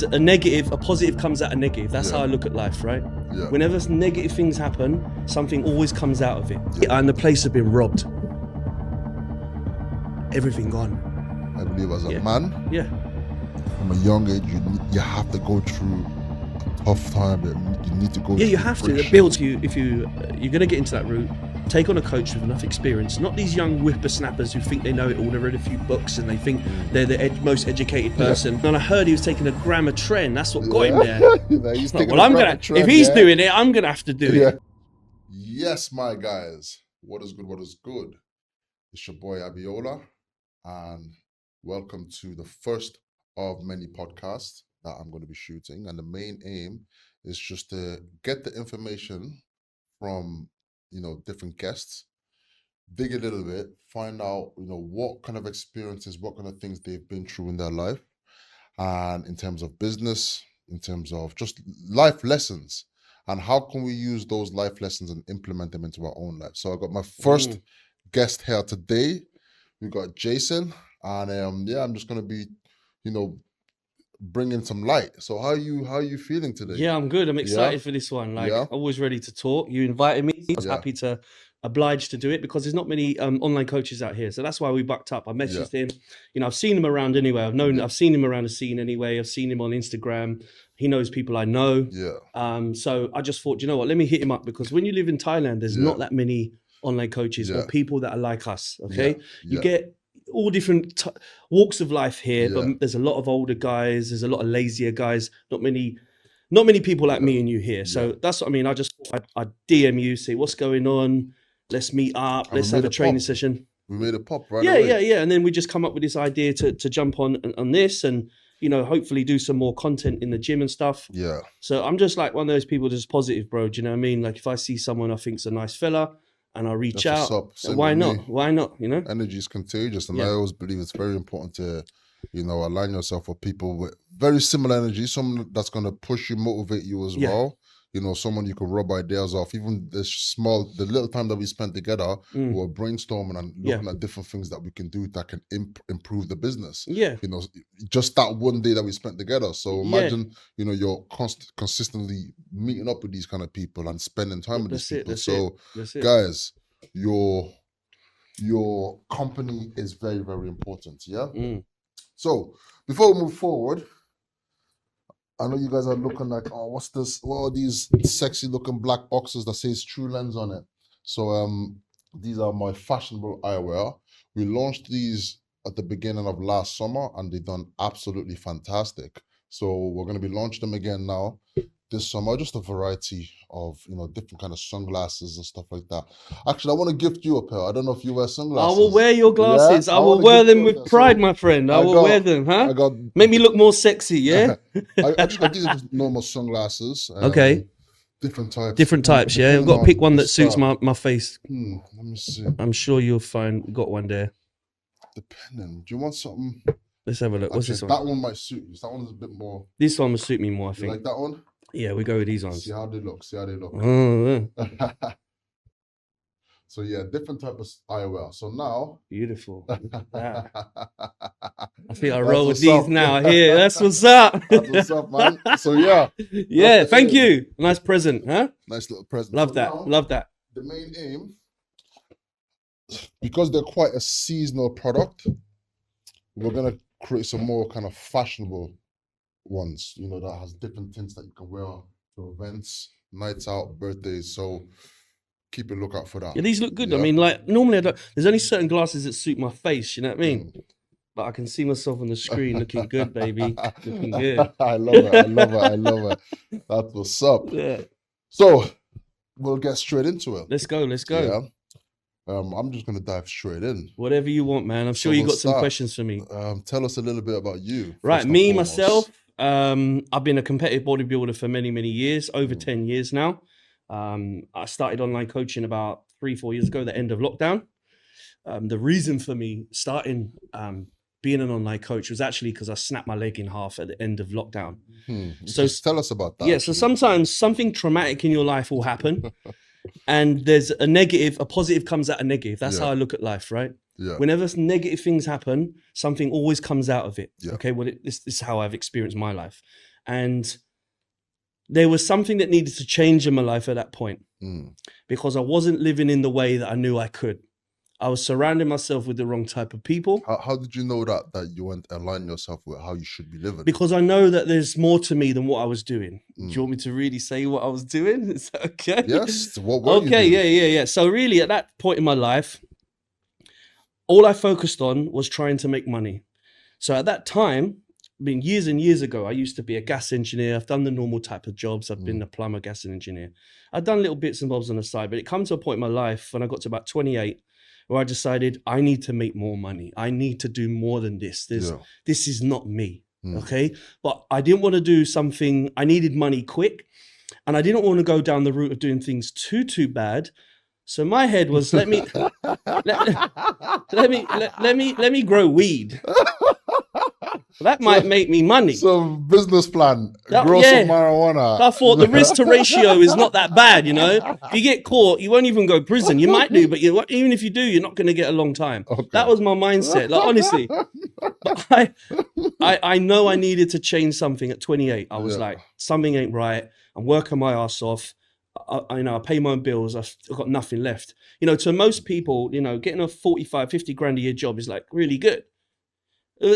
A positive comes out of negative. That's how I look at life, right? Yeah. Whenever negative things happen, something always comes out of it. And the place has been robbed. Everything gone. I believe as a man, from a young age, you have to go through a tough time. You need to go through you have to. It builds you. If you're going to get into that route, take on a coach with enough experience, not these young whippersnappers who think they know it all. They read a few books and they think they're the most educated person. And I heard he was taking a grammar trend. That's what got him there. He's like, well, if he's doing it, I'm gonna have to do it. Yes, my guys. What is good? What is good? It's your boy Abiola, and welcome to the first of many podcasts that I'm going to be shooting. And the main aim is just to get the information from different guests, dig a little bit, find out, what kind of experiences, what kind of things they've been through in their life, and in terms of business, in terms of just life lessons, and how can we use those life lessons and implement them into our own life. So I got my first guest here today. We got Jason, and I'm just gonna be, bringing some light. So how are you feeling today? Yeah, I'm good. I'm excited for this one. Always ready to talk. You invited me. I was happy to oblige to do it because there's not many online coaches out here. So that's why we bucked up. I messaged him. I've seen him around anyway. I've seen him around the scene anyway. I've seen him on Instagram. He knows people I know. So I just thought, let me hit him up, because when you live in Thailand, there's not that many online coaches or people that are like us. Okay. You get all different walks of life here, but there's a lot of older guys, there's a lot of lazier guys, not many people like me and you here. So that's what I mean. I just thought I'd DM you, say what's going on, let's meet up, let's have a training session. We made it pop right away. Yeah. And then we just come up with this idea to jump on this and, hopefully do some more content in the gym and stuff. Yeah. So I'm just like one of those people that's positive, bro. Do you know what I mean? Like if I see someone I think's a nice fella, and I'll reach out. Why not? Why not? Energy is contagious, and I always believe it's very important to, align yourself with people with very similar energy. Someone that's gonna push you, motivate you as well. Someone you can rub ideas off. Even the little time that we spent together, we were brainstorming and looking at different things that we can do that can improve the business. Just that one day that we spent together. So imagine, you're consistently meeting up with these kind of people and spending time with these people. So guys, your company is very, very important. So before we move forward, I know you guys are looking like, oh, what's this? What are these sexy looking black boxes that says True Lens on it? So these are my fashionable eyewear. We launched these at the beginning of last summer and they've done absolutely fantastic. So we're going to be launching them again now this summer, just a variety of, different kind of sunglasses and stuff like that. Actually, I want to gift you a pair. I don't know if you wear sunglasses. I will wear your glasses. I will wear them with pride, my friend. I will wear them, huh? Make me look more sexy, yeah? These are just normal sunglasses. Okay. Different types, yeah? I've got to pick one that suits my face. Let me see. I'm sure you'll find got one there. Depending. Do you want something? Let's have a look. What's this one? That one might suit you. That one's a bit more. This one will suit me more, I think. You like that one? Yeah, we go with these ones. See how they look. Oh, yeah. So yeah, different type of eyewear. So now, beautiful. I think I roll with these now. Here, that's what's up. That's what's up, man. So yeah. Thank you. Nice present, huh? Nice little present. Love that. Love that. The main aim, because they're quite a seasonal product, we're gonna create some more kind of fashionable ones, that has different tints that you can wear to events, nights out, birthdays. So keep a lookout for that. Yeah, these look good. I mean, like normally there's only certain glasses that suit my face, you know what I mean? But I can see myself on the screen looking good, baby. Looking good. I love it. That's what's up. Yeah. So we'll get straight into it. Let's go. Yeah. I'm just gonna dive straight in. Whatever you want, man. I'm sure you got some questions for me. Tell us a little bit about you. Right, me, myself. I've been a competitive bodybuilder for many, many years, over 10 years now. I started online coaching about 3-4 years ago, the end of lockdown. The reason for me starting being an online coach was actually because I snapped my leg in half at the end of lockdown. So tell us about that. Yeah, so sometimes something traumatic in your life will happen. And there's a positive comes out of negative. That's how I look at life, right? Whenever negative things happen, something always comes out of it. Okay, well, this is how I've experienced my life. And there was something that needed to change in my life at that point because I wasn't living in the way that I knew I could. I was surrounding myself with the wrong type of people. How did you know that you weren't aligning yourself with how you should be living? Because I know that there's more to me than what I was doing. Do you want me to really say what I was doing? Is that okay? Yes. What were you doing? Yeah. So really at that point in my life, all I focused on was trying to make money. So at that time, I mean, years and years ago, I used to be a gas engineer. I've done the normal type of jobs. I've been a plumber, gas engineer. I've done little bits and bobs on the side, but it comes to a point in my life when I got to about 28, where I decided I need to make more money. I need to do more than this. This is not me, okay? But I didn't want to do something, I needed money quick, and I didn't want to go down the route of doing things too bad. So my head was, let me grow weed. That might make me money. Some business plan, grow some marijuana. I thought the risk to ratio is not that bad, you know. If you get caught, you won't even go to prison. You might do, but even if you do, you're not going to get a long time. Okay. That was my mindset, like honestly. But I know I needed to change something at 28. I was like, something ain't right. I'm working my ass off. I pay my own bills. I've got nothing left. You know, to most people, you know, getting a 45, 50 grand a year job is like really good.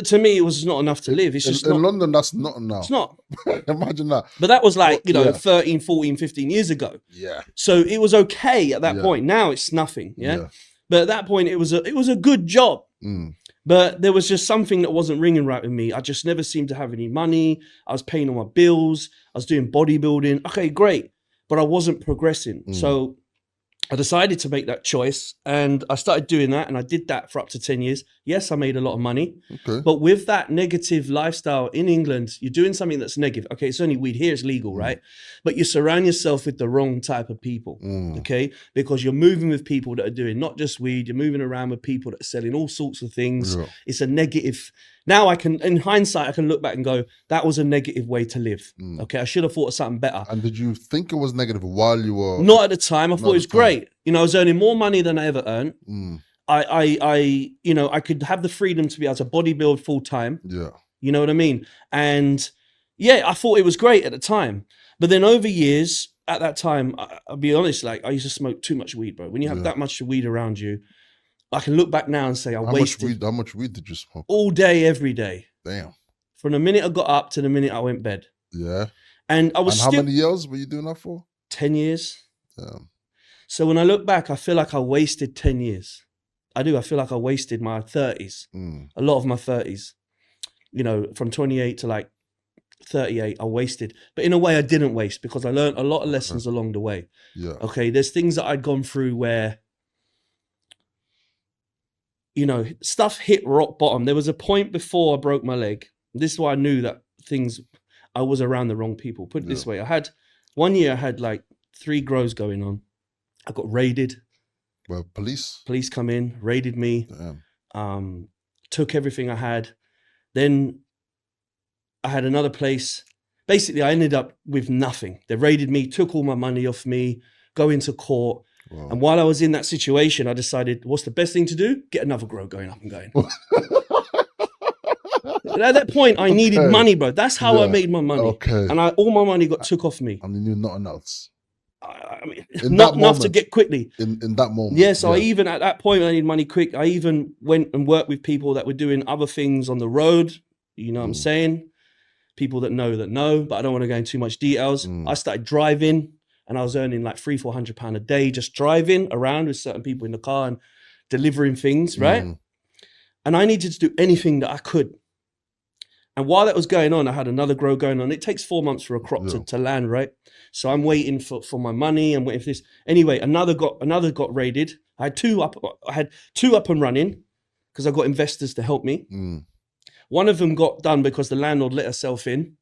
To me, it was not enough to live. It's just in London, that's not enough. It's not. Imagine that. But that was like, 13, 14, 15 years ago. Yeah. So it was okay at that point. Now it's nothing. Yeah. But at that point, it was a good job. But there was just something that wasn't ringing right with me. I just never seemed to have any money. I was paying all my bills. I was doing bodybuilding. Okay, great. But I wasn't progressing. So I decided to make that choice and I started doing that, and I did that for up to 10 years. Yes, I made a lot of money, but with that negative lifestyle in England, you're doing something that's negative. Okay, it's only weed. Here it's legal, right? But you surround yourself with the wrong type of people, okay? Because you're moving with people that are doing not just weed, you're moving around with people that are selling all sorts of things. Yeah. It's a negative. Now I can, in hindsight, I can look back and go, that was a negative way to live. Okay, I should have thought of something better. And did you think it was negative while you were? Not at the time. I thought it was great. You know, I was earning more money than I ever earned. I could have the freedom to be able to bodybuild full time. Yeah. You know what I mean? And yeah, I thought it was great at the time. But then over years, at that time, I'll be honest, like I used to smoke too much weed, bro. When you have that much weed around you, I can look back now and say I wasted. How much weed did you smoke? All day, every day. Damn. From the minute I got up to the minute I went bed. Yeah. And I was how many years were you doing that for? 10 years. Damn. So when I look back, I feel like I wasted 10 years. I do. I feel like I wasted my 30s. A lot of my 30s. You know, from 28 to like 38, I wasted. But in a way, I didn't waste because I learned a lot of lessons along the way. Yeah. Okay. There's things that I'd gone through where, you know, stuff hit rock bottom. There was a point before I broke my leg. This is why I knew that I was around the wrong people. Put it this way. One year I had like 3 grows going on. I got raided. Well, police come in, raided me, took everything I had. Then I had another place. Basically, I ended up with nothing. They raided me, took all my money off me, go into court. Wow. And while I was in that situation, I decided, what's the best thing to do? Get another grow going up and going. At that point, I needed money, bro. That's how I made my money. Okay. And all my money got took off me. And you knew nothing else. I mean, not enough to get quickly. In that moment. Yeah, so I even, at that point, I needed money quick. I even went and worked with people that were doing other things on the road. You know what I'm saying? People that know, but I don't want to go into too much details. I started driving and I was earning like £300-400 a day just driving around with certain people in the car and delivering things, right? And I needed to do anything that I could. And while that was going on, I had another grow going on. It takes 4 months for a crop to land, right? So I'm waiting for my money. I'm waiting for this. Anyway, another got raided. I had two up and running because I got investors to help me. One of them got done because the landlord let herself in,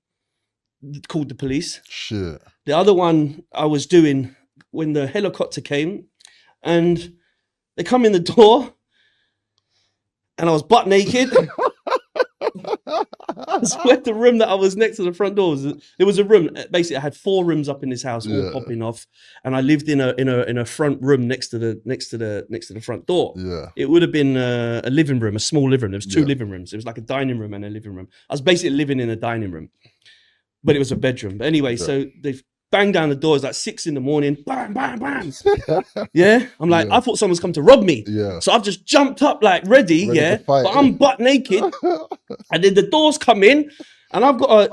called the police. Shit. The other one I was doing when the helicopter came, and they come in the door, and I was butt naked. I swear the room that I was next to the front door there was a room. Basically, I had 4 rooms up in this house, all popping off, and I lived in a front room next to the front door. Yeah, it would have been a living room, a small living room. There was 2 living rooms. It was like a dining room and a living room. I was basically living in a dining room. but it was a bedroom. But anyway, so they've banged down the doors like 6 a.m. Bam, bam, bam. Yeah. I'm like, I thought someone's come to rob me. Yeah. So I've just jumped up like ready yeah. But I'm butt naked. And then the doors come in and I've got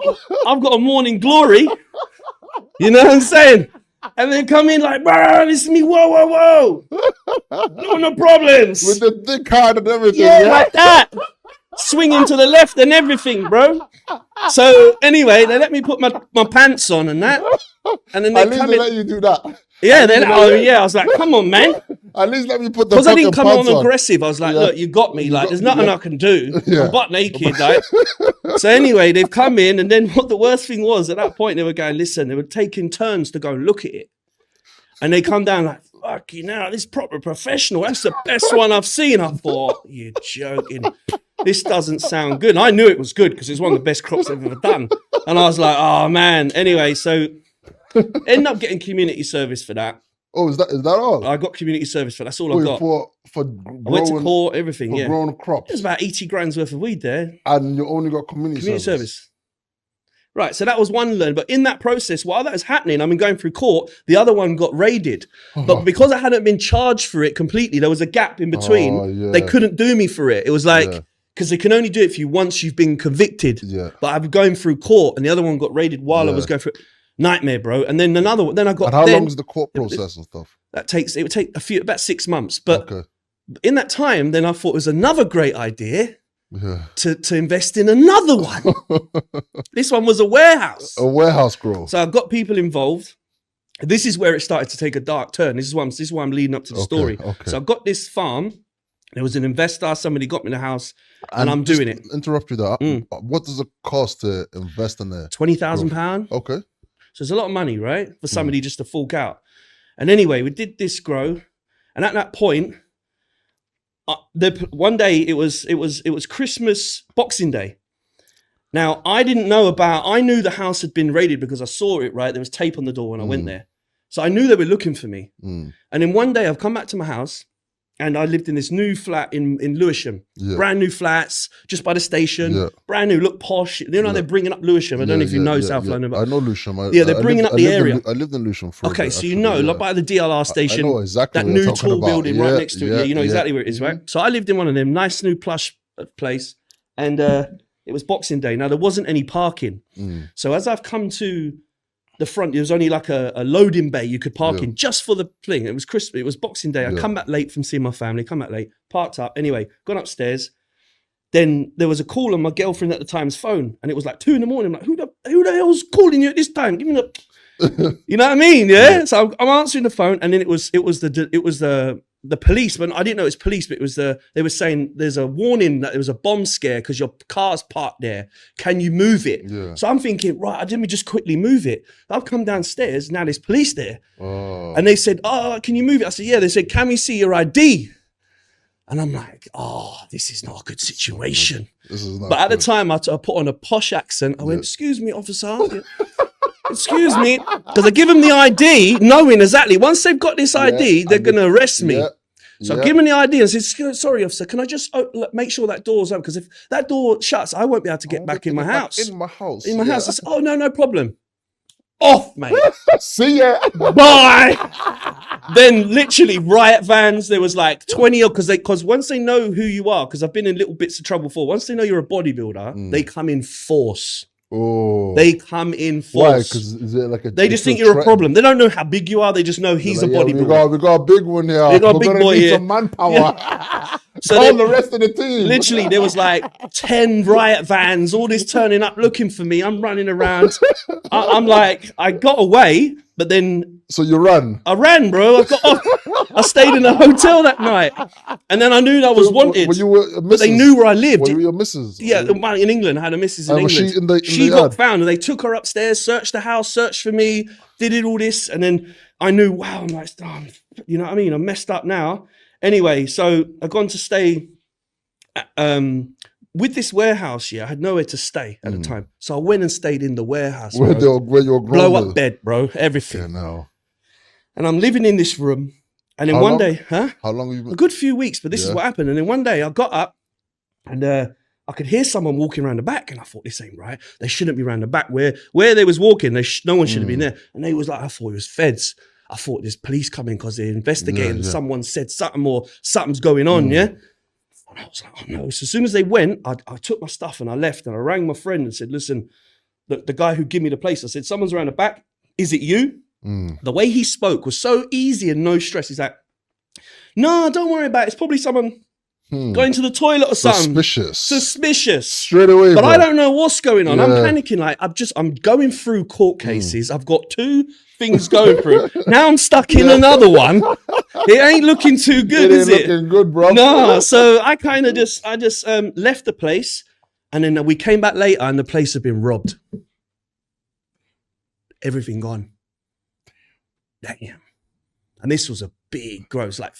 a morning glory. You know what I'm saying? And they come in like, bro, this is me, whoa. No problems. With the dick card and everything. Yeah, like that. Swinging to the left and everything, bro. So anyway, they let me put my pants on and that. And then they come in. Let you do that. Yeah, I was like, come on, man. At least let me put the because I didn't come on aggressive. I was like, look, you got me. Like, there's nothing I can do. I'm butt naked. Like. So anyway, they've come in, and then what the worst thing was at that point, they were going, listen, they were taking turns to go and look at it, and they come down like, fuck you now, this is proper professional. That's the best one I've seen. I thought, you're joking. This doesn't sound good. And I knew it was good because it's one of the best crops I've ever done. And I was like, oh man. Anyway, so end up getting community service for that. Oh, is that all? I got community service for that. That's all I got. For growing, I went to court, everything, for growing crops. There's about 80 grand's worth of weed there. And you only got community service. Right, so that was one learn. But in that process, while that was happening, I mean, going through court, the other one got raided. But because I hadn't been charged for it completely, there was a gap in between. They couldn't do me for it. It was like, because they can only do it for you once you've been convicted. Yeah. But I was going through court, and the other one got raided while I was going through it. Nightmare, bro. And then another one. Then I got. And how long is the court process and stuff? It would take about 6 months. But in that time, then I thought it was another great idea to invest in another one. This one was a warehouse. A warehouse grow. So I got people involved. This is where it started to take a dark turn. This is why I'm leading up to the story. So I got this farm. There was an investor. Somebody got me the house, and I'm doing it. Interrupt you there. What does it cost to invest in there? £20,000. Okay. So it's a lot of money, right? For somebody just to fork out. And anyway, we did this grow. And at that point, one day it was Christmas, Boxing Day. Now, I knew the house had been raided because I saw it, right? There was tape on the door when I went there. So I knew they were looking for me. And then one day I've come back to my house, and I lived in this new flat in Lewisham. Brand new flats, just by the station. Brand new, look posh. You know, they're bringing up Lewisham. I don't know if you know South London. But I know Lewisham. They're bringing up the area. I lived in Lewisham for a bit, so you know, like by the DLR station. I know exactly that new tall building right next to it. Yeah, you know exactly where it is, right? So I lived in one of them, nice new plush place. And it was Boxing Day. Now, there wasn't any parking. So as I've come to the front, there was only like a loading bay you could park in just for the thing. It was Christmas. It was Boxing Day. I come back late from seeing my family, parked up. Anyway, gone upstairs. Then there was a call on my girlfriend at the time's phone, and it was like 2 a.m. I'm like, who the hell's calling you at this time? Give me the, you know what I mean? Yeah. So I'm answering the phone, and then it was the police, but I didn't know it was police, but they were saying there's a warning that there was a bomb scare because your car's parked there. Can you move it? Yeah. So I'm thinking, right, let me just quickly move it. I've come downstairs, now there's police there. And they said, can you move it? I said, yeah. They said, can we see your ID? And I'm like, this is not a good situation. But at the time, I put on a posh accent. I went, excuse me, officer. Excuse me, because I give them the ID, knowing exactly once they've got this ID, they're going to arrest me. So I give them the ID and said, sorry, officer, can I just make sure that door's open? Because if that door shuts, I won't be able to get back in my house. In my house. In my house. I said, no problem. Off, mate. See ya. Bye. Then literally riot vans. There was like 20 because once they know who you are, because I've been in little bits of trouble before. Once they know you're a bodybuilder, they come in force. Oh, they come in force. Why? Because is it like they just think you're a problem. They don't know how big you are. They just know he's a bodybuilder. We got a big one here. We got a big boy here. Some manpower. So all the rest of the team. Literally, there was like 10 riot vans, all this turning up, looking for me. I'm running around. I'm like, I got away, but then. So you ran? I ran, bro. I got off. I stayed in a hotel that night, and then I knew I was wanted. But they knew where I lived. Were you your missus? Yeah, in England. I had a missus in England. She got found, and they took her upstairs, searched the house, searched for me, did all this, and then I knew. Wow, I'm like, you know what I mean? I'm messed up now. Anyway, so I've gone to stay with this warehouse. Yeah, I had nowhere to stay at the time, so I went and stayed in the warehouse. Where your blow up bed, bro, everything. Yeah, no. And I'm living in this room. And then one day, How long have you been? A good few weeks, but this is what happened. And then one day I got up and I I could hear someone walking around the back, and I thought, this ain't right. They shouldn't be around the back. Where they was walking, no one should have been there. And they was like, I thought it was feds. I thought there's police coming because they're investigating. And someone said something or something's going on, yeah? And I was like, oh no. So as soon as they went, I took my stuff and I left, and I rang my friend and said, listen, the guy who gave me the place, I said, someone's around the back. Is it you? The way he spoke was so easy and no stress. He's like, no, don't worry about it. It's probably someone going to the toilet or something. Suspicious. Straight away, but bro. I don't know what's going on. I'm panicking. Like, I'm going through court cases. I've got 2 things going through. Now I'm stuck in another one. It ain't looking too good, is it? Looking good, bro. No. So I kind of just left the place, and then we came back later, and the place had been robbed. Everything gone. Damn. And this was a big gross, like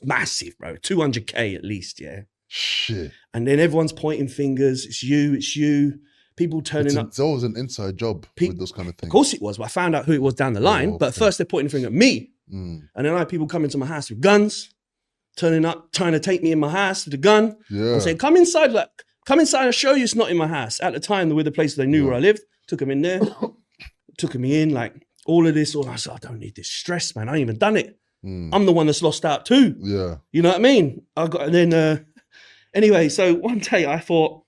massive, bro. 200K at least, yeah. Shit. And then everyone's pointing fingers. It's you. People turning up. It's always an inside job with those kind of things. Of course it was, but I found out who it was down the line. But first they're pointing a finger at me. And then I had people coming to my house with guns, turning up, trying to take me in my house with a gun. I'm saying, come inside, I'll show you it's not in my house. At the time, the place they knew where I lived, took them in there, took me in, like all of this. I said, I don't need this stress, man. I ain't even done it. I'm the one that's lost out too. Yeah. You know what I mean? Anyway, so one day I thought,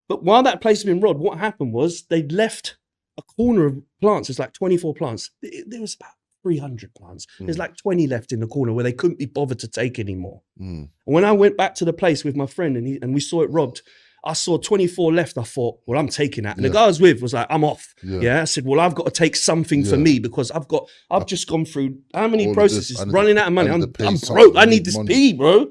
but while that place had been robbed, what happened was they'd left a corner of plants. There's like 24 plants. There was about 300 plants. There's like 20 left in the corner where they couldn't be bothered to take anymore. And when I went back to the place with my friend and we saw it robbed, I saw 24 left. I thought, well, I'm taking that. And the guy I was with was like, I'm off. I said, well, I've got to take something for me because I've just gone through how many processes, running out of money. I'm broke. I need this pee, bro.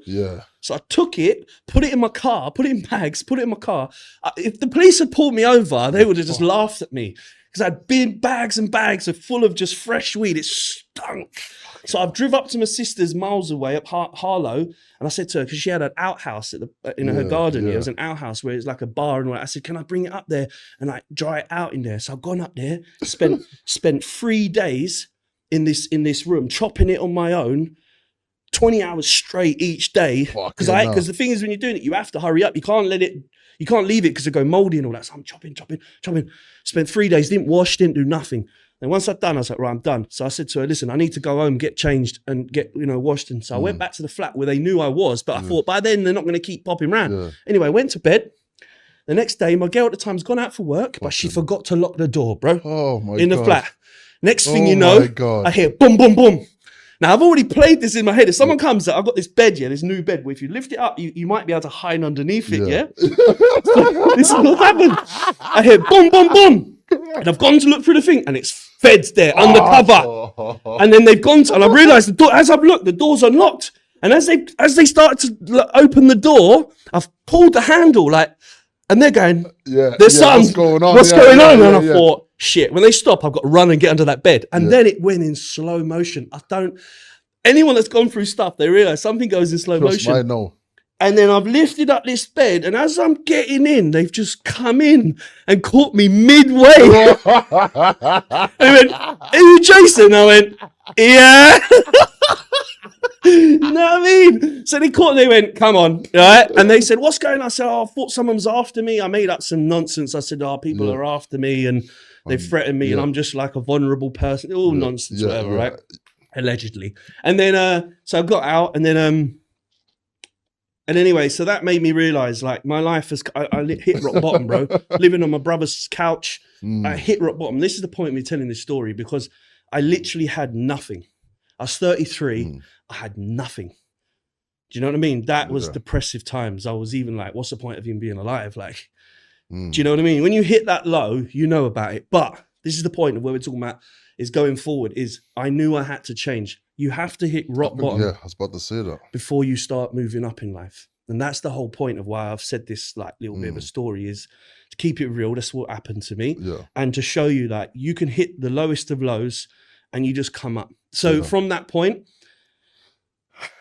So I took it, put it in my car, put it in bags, put it in my car. If the police had pulled me over, they would have just laughed at me because I had big bags and bags full of just fresh weed. It stunk. So I've driven up to my sister's miles away up Harlow, and I said to her, because she had an outhouse in her garden. It was an outhouse where it's like a bar and all that. I said, can I bring it up there and like dry it out in there? So I've gone up there, spent 3 days in this room, chopping it on my own, 20 hours straight each day. Because the thing is, when you're doing it, you have to hurry up. You can't leave it because it go moldy and all that. So I'm chopping. Spent 3 days, didn't wash, didn't do nothing. And once I'd done, I was like, right, I'm done. So I said to her, listen, I need to go home, get changed and get, washed. And so I went back to the flat where they knew I was, but I thought by then they're not going to keep popping around. Anyway, I went to bed. The next day, my girl at the time's gone out for work, but she forgot to lock the door, bro. Oh my God. In the flat. Next thing you know, I hear boom, boom, boom. Now, I've already played this in my head. If someone comes out, I've got this bed, this new bed, where if you lift it up, you might be able to hide underneath it, So this is what happened. I hear boom, boom, boom. And I've gone to look through the thing, and it's feds there, undercover. And then they've gone to, and I realised the door, as I've looked, the door's unlocked. And as they started to open the door, I've pulled the handle, and they're going, there's something, what's going on? And I thought, shit, when they stop, I've got to run and get under that bed. And then it went in slow motion. Anyone that's gone through stuff, they realise something goes in slow motion. I know. And then I've lifted up this bed, and as I'm getting in, they've just come in and caught me midway. And they went, are you Jason? I went, yeah. You know what I mean? So they caught, they went, come on, right? And they said, what's going on? I said, I thought someone was after me. I made up some nonsense. I said, people are after me, and they threatened me, and I'm just like a vulnerable person. All nonsense, whatever, right? Allegedly. And then, so I got out, and then, and anyway, so that made me realize, my life has, I hit rock bottom, bro. Living on my brother's couch, I hit rock bottom. This is the point of me telling this story, because I literally had nothing. I was 33. I had nothing. Do you know what I mean? That was depressive times. I was even like, what's the point of even being alive? Do you know what I mean? When you hit that low, you know about it. But this is the point of where we're talking about is going forward, is I knew I had to change. You have to hit rock bottom. Yeah, I was about to say that. Before you start moving up in life. And that's the whole point of why I've said this little bit of a story, is to keep it real. That's what happened to me. And to show you that you can hit the lowest of lows and you just come up. So from that point,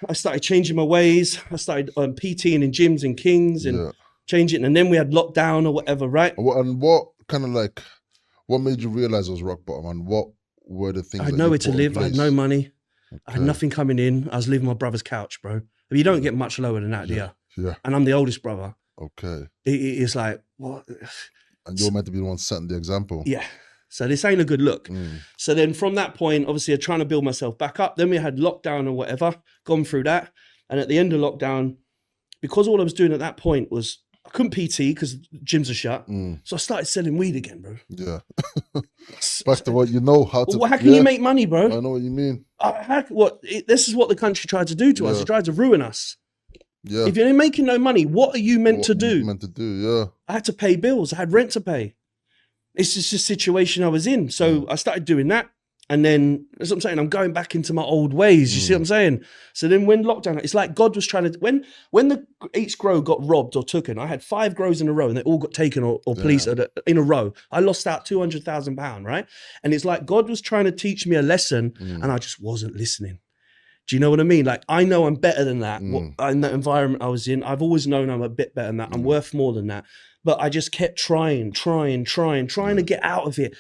I started changing my ways. I started PTing in gyms and Kings and changing. And then we had lockdown or whatever, right? And what kind of what made you realize it was rock bottom, and what were the things? I had nowhere to live. I had no money. Okay. I had nothing coming in. I was living on my brother's couch, bro. You don't get much lower than that, do you? Yeah. And I'm the oldest brother. Okay. It's like, what? And you're meant to be the one setting the example. Yeah. So this ain't a good look. So then from that point, obviously I'm trying to build myself back up. Then we had lockdown or whatever, gone through that. And at the end of lockdown, because all I was doing at that point was, I couldn't PT because gyms are shut. So I started selling weed again, bro. Yeah. Back to what you know how to. Well, how can you make money, bro? I know what you mean. This is what the country tried to do to us. It tried to ruin us. Yeah. If you're making no money, what are you meant to do? Yeah. I had to pay bills. I had rent to pay. It's just a situation I was in. So I started doing that. And then, that's what I'm saying, I'm going back into my old ways. You see what I'm saying? So then when lockdown, it's like God was trying to, when each grow got robbed or taken, I had 5 grows in a row and they all got taken or police in a row. I lost out £200,000, right? And it's like God was trying to teach me a lesson and I just wasn't listening. Do you know what I mean? Like, I know I'm better than that. In that environment I was in, I've always known I'm a bit better than that. I'm worth more than that. But I just kept trying to get out of it.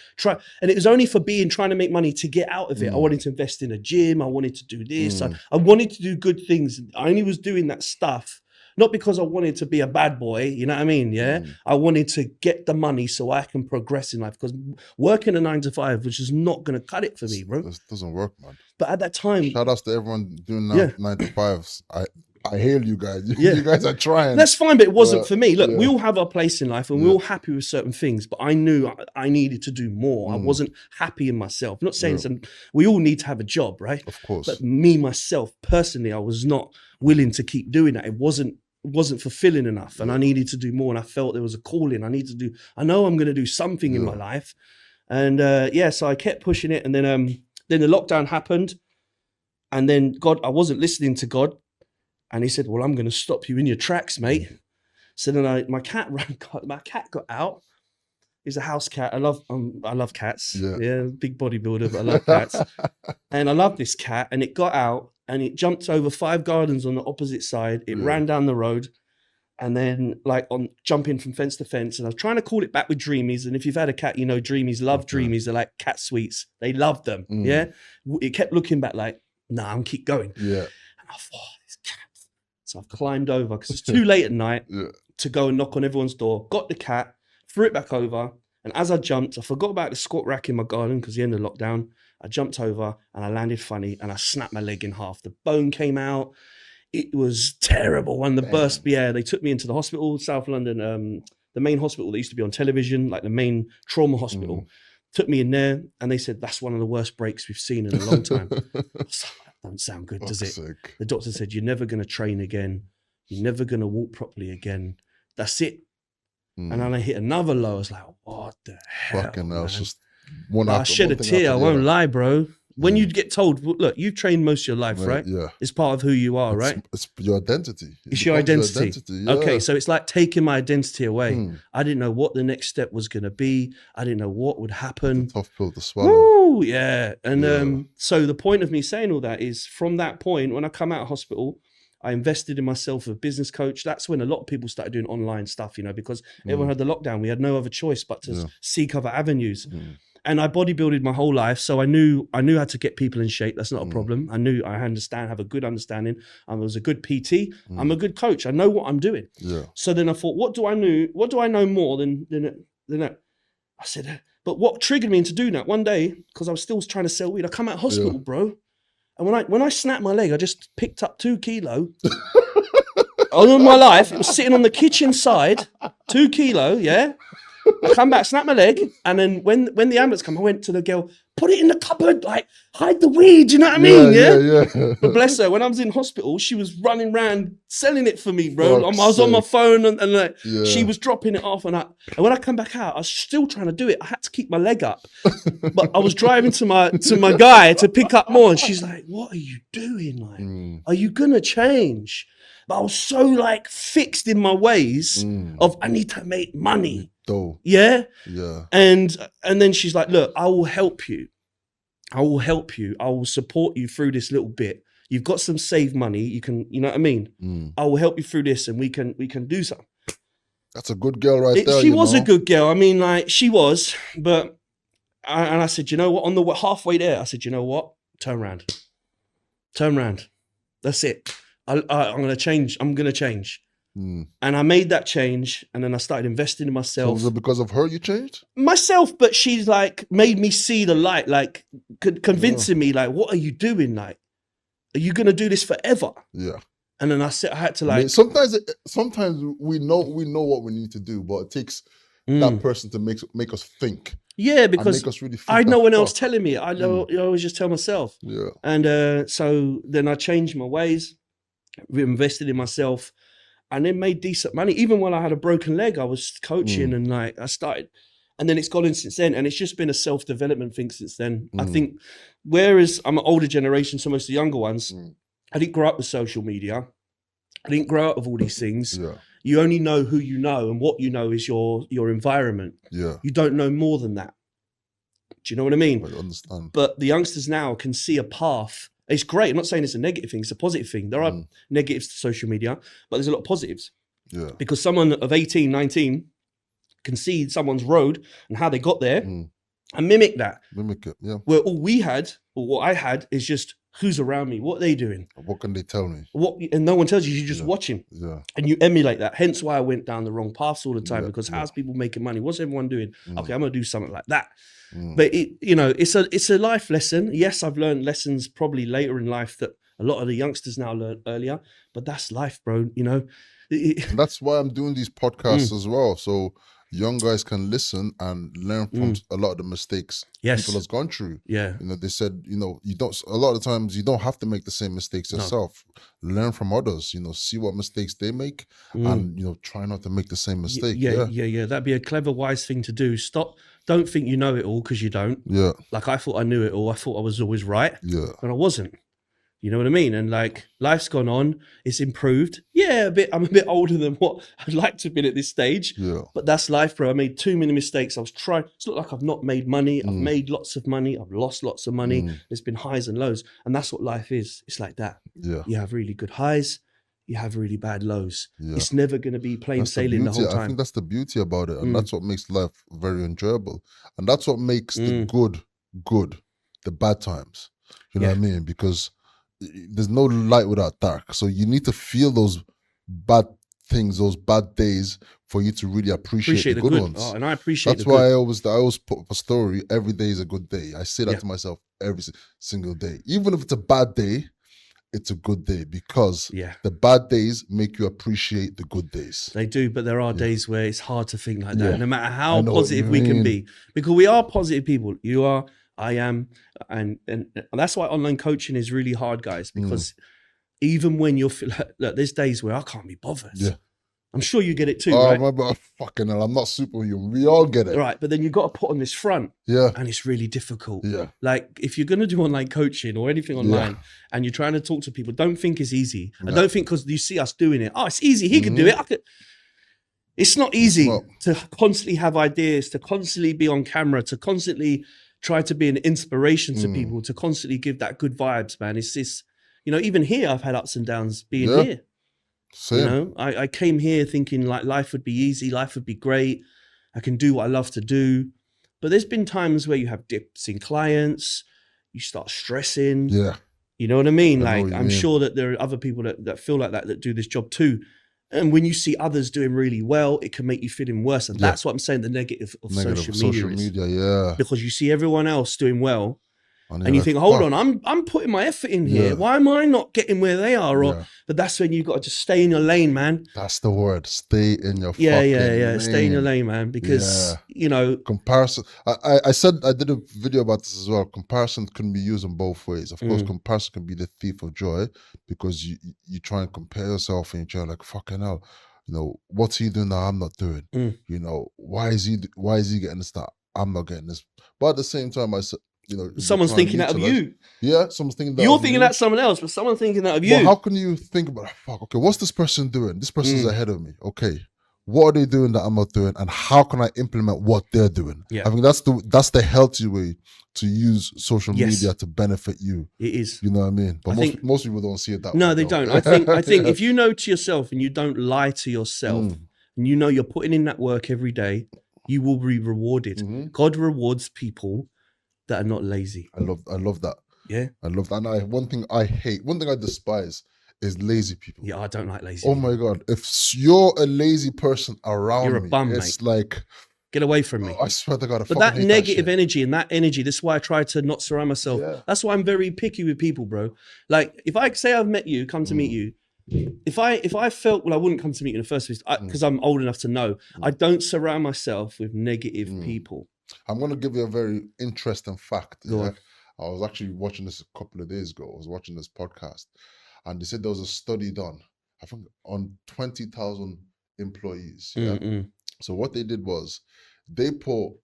And it was only for trying to make money to get out of it. I wanted to invest in a gym. I wanted to do this. I wanted to do good things. I only was doing that stuff, not because I wanted to be a bad boy, you know what I mean? Yeah. I wanted to get the money so I can progress in life, because working a 9 to 5 was just not going to cut it for me, bro. This doesn't work, man. But at that time, shout outs to everyone doing 9 to 5s. I hail you guys. You guys are trying. That's fine, but it wasn't for me. Look, we all have our place in life and we're all happy with certain things, but I knew I needed to do more. I wasn't happy in myself. I'm not saying we all need to have a job, right? Of course. But me, myself, personally, I was not willing to keep doing that. It wasn't fulfilling enough and I needed to do more. And I felt there was a calling. I know I'm going to do something in my life. And so I kept pushing it. And then the lockdown happened. And then I wasn't listening to God. And he said, well, I'm going to stop you in your tracks, mate. So then my cat got out. He's a house cat. I love cats. Yeah, big bodybuilder, but I love cats. And I love this cat. And it got out and it jumped over 5 gardens on the opposite side. It ran down the road. And then jumping from fence to fence. And I was trying to call it back with Dreamies. And if you've had a cat, you know Dreamies love Dreamies. They're like cat sweets. They love them. Yeah. It kept looking back like, nah, I'm keep going. Yeah. And I thought, this cat. So I've climbed over because it's too late at night to go and knock on everyone's door. Got the cat, threw it back over. And as I jumped, I forgot about the squat rack in my garden because the end of lockdown. I jumped over and I landed funny and I snapped my leg in half. The bone came out. It was terrible. One of the burst, they took me into the hospital, South London, the main hospital that used to be on television, like the main trauma hospital. Took me in there and they said, that's one of the worst breaks we've seen in a long time. Don't sound good, does it? The doctor said, you're never going to train again. You're never going to walk properly again. That's it. And then I hit another low. I was like, what the hell? Fucking hell. Just I shed a tear. I won't lie, bro. When you get told, look, you've trained most of your life, right? Yeah. It's part of who you are, right? It's your identity. It's your identity. Okay, so it's like taking my identity away. I didn't know what the next step was going to be. I didn't know what would happen. Tough pill to swallow. Woo, yeah. And so the point of me saying all that is from that point, when I come out of hospital, I invested in myself as a business coach. That's when a lot of people started doing online stuff, because everyone had the lockdown. We had no other choice but to seek other avenues. And I bodybuilded my whole life, so I knew how to get people in shape. That's not a problem. I knew I have a good understanding. I was a good PT. I'm a good coach. I know what I'm doing. Yeah. So then I thought, what do I know more than that? I said, but what triggered me into doing that one day, because I was still trying to sell weed. I come out of hospital, bro, and when I snapped my leg, I just picked up 2 kilo. All my life, it was sitting on the kitchen side, 2 kilo, yeah. I come back, snap my leg, and then when the ambulance come, I went to the girl, put it in the cupboard, like hide the weed, you know what I mean? Yeah. But bless her, when I was in hospital, she was running around selling it for me, bro. I was on my phone and she was dropping it off, and when I come back out, I was still trying to do it. I had to keep my leg up, but I was driving to my guy to pick up more, and she's like, "What are you doing? Like, are you gonna change?" But I was so fixed in my ways of I need to make money. Yeah. And then she's like, look, I will help you. I will support you through this little bit. You've got some saved money. You can, you know what I mean? I will help you through this and we can do something. That's a good girl right there. She was a good girl. I mean, she was, but I said, you know what? On the halfway there, I said, you know what? Turn around. That's it. I'm going to change. I'm going to change. And I made that change, and then I started investing in myself. So was it because of her you changed? Myself, but she's like made me see the light, like convincing me, like, what are you doing? Like, are you gonna do this forever? Yeah. And then I had to like. I mean, sometimes we know what we need to do, but it takes that person to make us think. Yeah, because make us really think I had no one else telling me. I always just tell myself. Yeah. And so then I changed my ways, invested in myself, and then made decent money. Even when I had a broken leg, I was coaching and like I started, and then it's gone in since then. And it's just been a self-development thing since then. I think, whereas I'm an older generation, so most of the younger ones, I didn't grow up with social media. I didn't grow up with all these things. Yeah. You only know who you know, and what you know is your environment. Yeah. You don't know more than that. Do you know what I mean? I understand. But the youngsters now can see a path. It's great. I'm not saying it's a negative thing. It's a positive thing. There are negatives to social media, but there's a lot of positives. Yeah. Because someone of 18, 19 can see someone's road and how they got there and mimic that. Mimic it, yeah. Where all we had, or what I had, is just who's around me, what are they doing? What can they tell me? And no one tells you, you're just watching. Yeah. And you emulate that. Hence why I went down the wrong paths all the time, because how's people making money? What's everyone doing? Okay, I'm gonna do something like that. But it's a life lesson. Yes, I've learned lessons probably later in life that a lot of the youngsters now learn earlier, but that's life, bro. And that's why I'm doing these podcasts as well. So young guys can listen and learn from a lot of the mistakes people has gone through. Yeah. They said, you don't, a lot of times you don't have to make the same mistakes yourself. Learn from others, see what mistakes they make and, try not to make the same mistake. Yeah. That'd be a clever, wise thing to do. Don't think you know it all, because you don't. Yeah. Like I thought I knew it all. I thought I was always right. Yeah. But I wasn't. You know what I mean? And like life's gone on, it's improved. Yeah, I'm a bit older than what I'd like to have been at this stage. Yeah. But that's life, bro. I made too many mistakes. I was trying. It's not like I've not made money. I've made lots of money. I've lost lots of money. There's been highs and lows. And that's what life is. It's like that. Yeah. You have really good highs. You have really bad lows. Yeah. It's never going to be plain sailing the whole time. I think that's the beauty about it. And that's what makes life very enjoyable. And that's what makes the good, the bad times. You know what I mean? Because there's no light without dark. So you need to feel those bad things, those bad days, for you to really appreciate the good ones. Oh, and I appreciate that's why I always put up a story, every day is a good day. I say that to myself every single day. Even if it's a bad day, it's a good day, because the bad days make you appreciate the good days. They do, but there are days where it's hard to think like that, no matter how positive we can be, because we are positive people. You are, I am, and that's why online coaching is really hard, guys, because even when you're look, there's days where I can't be bothered. Yeah. I'm sure you get it too, right? Fucking hell, I'm not superhuman. We all get it. Right, but then you've got to put on this front. Yeah. And it's really difficult. Yeah. Like, if you're going to do online coaching or anything online and you're trying to talk to people, don't think it's easy. No. I don't think because you see us doing it, it's easy, he can do it. It's not easy to constantly have ideas, to constantly be on camera, to constantly try to be an inspiration to people, to constantly give that good vibes, man. It's this, even here, I've had ups and downs being here. Same. I came here thinking like life would be easy, life would be great. I can do what I love to do. But there's been times where you have dips in clients, you start stressing. Yeah. You know what I mean? Like, I'm sure that there are other people that feel like that do this job too. And when you see others doing really well, it can make you feeling worse. And that's what I'm saying, the negative of social media. Because you see everyone else doing well. And you think, hold on, I'm putting my effort in here. Yeah. Why am I not getting where they are? But that's when you've got to just stay in your lane, man. That's the word. Stay in your fucking lane. Stay in your lane, man. Because, comparison. I said, I did a video about this as well. Comparison can be used in both ways. Of course, comparison can be the thief of joy, because you try and compare yourself and you're trying like, fucking hell, what's he doing that I'm not doing? Why is he getting this that I'm not getting this? But at the same time, I said, someone's thinking that of you. Yeah, someone's thinking that. You're thinking that someone else, but someone's thinking that of you. Well, how can you think about, fuck, okay, what's this person doing? This person's ahead of me. Okay, what are they doing that I'm not doing? And how can I implement what they're doing? Yeah. I think that's the healthy way to use social media to benefit you. It is. You know what I mean? But most people don't see it that way. No, they don't. I think if you know to yourself and you don't lie to yourself, and you're putting in that work every day, you will be rewarded. God rewards people that are not lazy. I love that. Yeah. I love that. And one thing I despise is lazy people. Yeah, I don't like lazy Oh people. my God. If you're a lazy person around You're a me, bum, it's mate. like, get away from me. I swear to God, I But fucking that hate negative that shit. energy and that energy, that's why I try to not surround myself. Yeah. That's why I'm very picky with people, bro. Like, if I say I've met you, come to meet you, if I felt, well, I wouldn't come to meet you in the first place because I'm old enough to know. I don't surround myself with negative people. I'm going to give you a very interesting fact. Go Yeah? on. I was actually watching this a couple of days ago. I was watching this podcast, and they said there was a study done, I think, on 20,000 employees. Yeah. So what they did was they put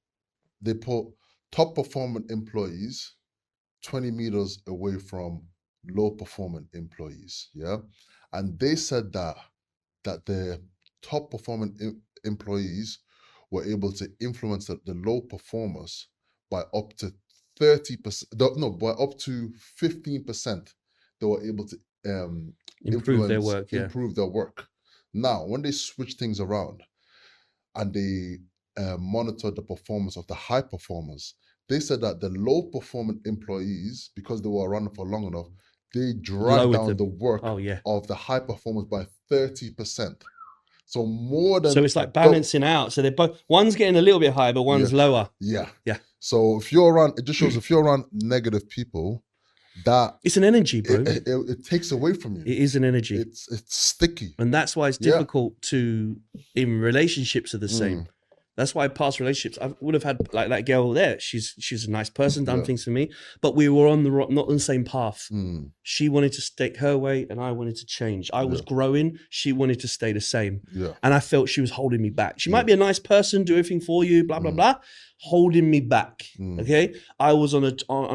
top performing employees 20 meters away from low performing employees. Yeah. And they said that the top performing employees were able to influence the low performers by up to 30%, no, by up to 15%. They were able to Improve their work, yeah. improve their work. Now, when they switch things around and they monitor the performance of the high performers, they said that the low performing employees, because they were around for long enough, they dragged Lowered down them. the work Oh, yeah. of the high performers by 30%. So more than, So it's like balancing out. So they're both, one's getting a little bit higher, but one's lower. Yeah. Yeah. So if you're around, it just shows if you're around negative people, that it's an energy, bro. It takes away from you. It is an energy. It's sticky. And that's why it's difficult to, in relationships are the same. That's why past relationships, I would have had like that girl there. She's a nice person, done things for me, but we were on not on the same path. She wanted to stick her way and I wanted to change. I was growing. She wanted to stay the same. And I felt she was holding me back. She might be a nice person, do everything for you, blah, blah, blah, holding me back. Okay. I was on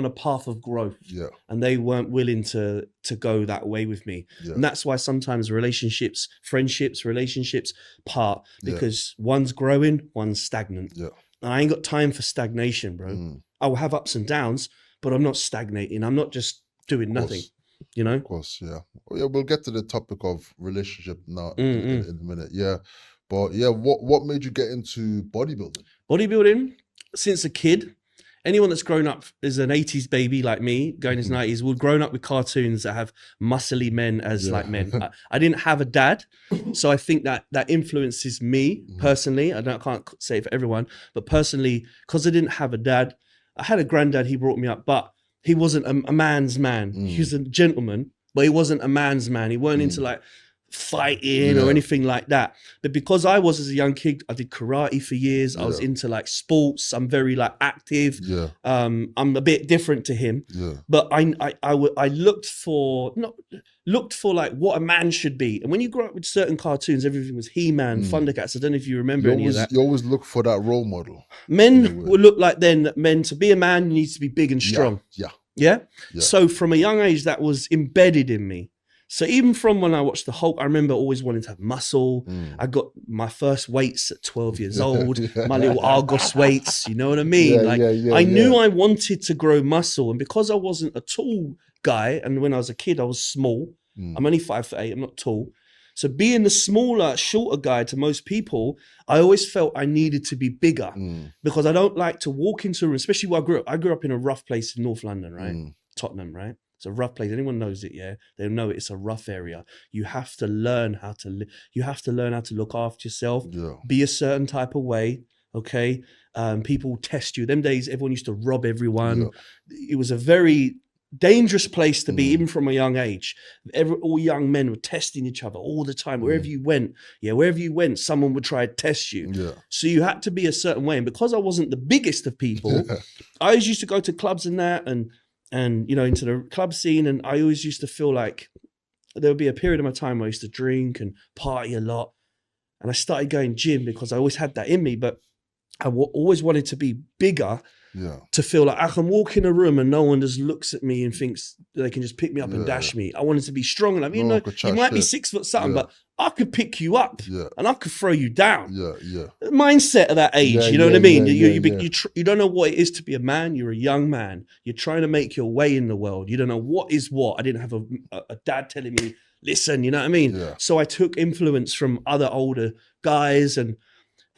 a path of growth and they weren't willing to go that way with me. And that's why sometimes relationships, friendships, relationships part because one's growing, one's stagnant. And I ain't got time for stagnation, bro. I will have ups and downs, but I'm not stagnating. I'm not just doing nothing, you know? Of course, yeah. We'll get to the topic of relationship now in a minute. Yeah. But yeah, what made you get into bodybuilding? Bodybuilding, since a kid. Anyone that's grown up as an 80s baby like me, going into 90s, will grown up with cartoons that have muscly men as like men. I didn't have a dad, so I think that influences me personally. I can't say it for everyone, but personally, because I didn't have a dad, I had a granddad, he brought me up, but he wasn't a man's man. He was a gentleman, but he wasn't a man's man. He weren't into like fighting or anything like that. But because I was as a young kid, I did karate for years. I was into like sports. I'm very like active. I'm a bit different to him. But I looked for like what a man should be. And when you grow up with certain cartoons, everything was He-Man, Thundercats. I don't know if you remember any of that. You always look for that role model. Men would look like then that men, to be a man, you need to be big and strong. Yeah. So from a young age, that was embedded in me. So even from when I watched the Hulk, I remember always wanting to have muscle. I got my first weights at 12 years old, my little Argos weights, you know what I mean? I knew I wanted to grow muscle. And because I wasn't a tall guy, and when I was a kid, I was small. I'm only 5'8", I'm not tall. So being the smaller, shorter guy to most people, I always felt I needed to be bigger because I don't like to walk into a room, especially where I grew up. I grew up in a rough place in North London, right? Tottenham, right? It's a rough place. Anyone knows it, yeah? They'll know it's a rough area. You have to learn how to live. You have to learn how to look after yourself, be a certain type of way, okay? People test you. Them days, everyone used to rob everyone. It was a very dangerous place to be, even from a young age. All young men were testing each other all the time. Wherever you went, someone would try to test you. So you had to be a certain way. And because I wasn't the biggest of people, I always used to go to clubs and that and you know, into the club scene, and I always used to feel like there would be a period of my time where I used to drink and party a lot, and I started going gym because I always had that in me, but I always wanted to be bigger, to feel like I can walk in a room and no one just looks at me and thinks they can just pick me up and dash me. I wanted to be strong enough. You know, you might be 6 foot something, but I could pick you up and I could throw you down. Mindset of that age, you know what I mean? You don't know what it is to be a man. You're a young man. You're trying to make your way in the world. You don't know what is what. I didn't have a dad telling me, listen, you know what I mean? So I took influence from other older guys and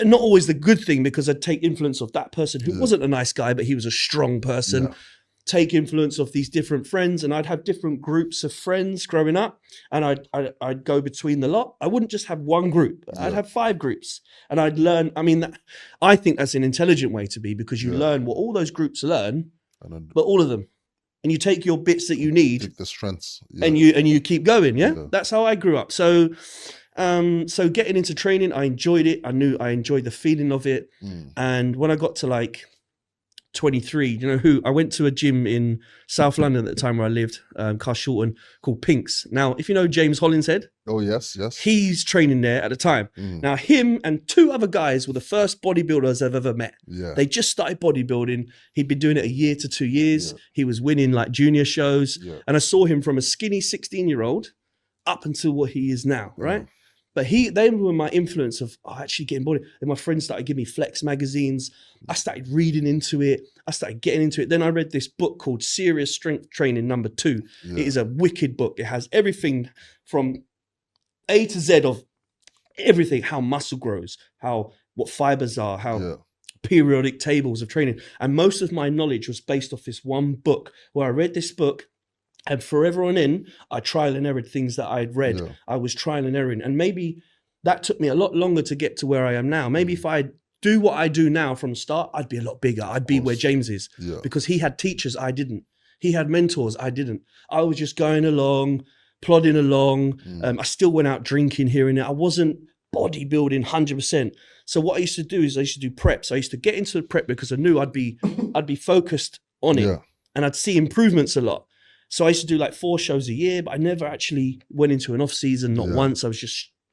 not always the good thing, because I'd take influence of that person who wasn't a nice guy, but he was a strong person. take influence of these different friends, and I'd have different groups of friends growing up, and I'd go between the lot. I wouldn't just have one group. I'd have 5 groups, and I'd learn. I mean, I think that's an intelligent way to be, because you learn what all those groups learn, but all of them, and you take your bits that you need, the strengths, and you keep going. That's how I grew up. So getting into training, I enjoyed it. I knew I enjoyed the feeling of it, and when I got to like 23, I went to a gym in South London at the time where I lived, Carshalton, called Pink's. Now, if you know James Hollinshead, yes, he's training there at the time. Now, him and 2 other guys were the first bodybuilders I've ever met. They just started bodybuilding. He'd been doing it a year to 2 years. He was winning like junior shows, and I saw him from a skinny 16-year-old up until what he is now, right? But they were my influence of actually getting body. And my friends started giving me Flex magazines. I started reading into it. I started getting into it. Then I read this book called Serious Strength Training No. 2. It is a wicked book. It has everything from A to Z of everything, how muscle grows, what fibers are, how periodic tables of training. And most of my knowledge was based off this one book, where I read this book. And forever on in, I trial and errored things that I'd read. I was trial and erroring. And maybe that took me a lot longer to get to where I am now. Maybe if I do what I do now from the start, I'd be a lot bigger. I'd be where James is. Because he had teachers, I didn't. He had mentors, I didn't. I was just going along, plodding along. I still went out drinking here and there. I wasn't bodybuilding 100%. So what I used to do is I used to do preps. I used to get into the prep because I knew I'd be focused on it. And I'd see improvements a lot. So I used to do like 4 shows a year, but I never actually went into an off season, not once. I was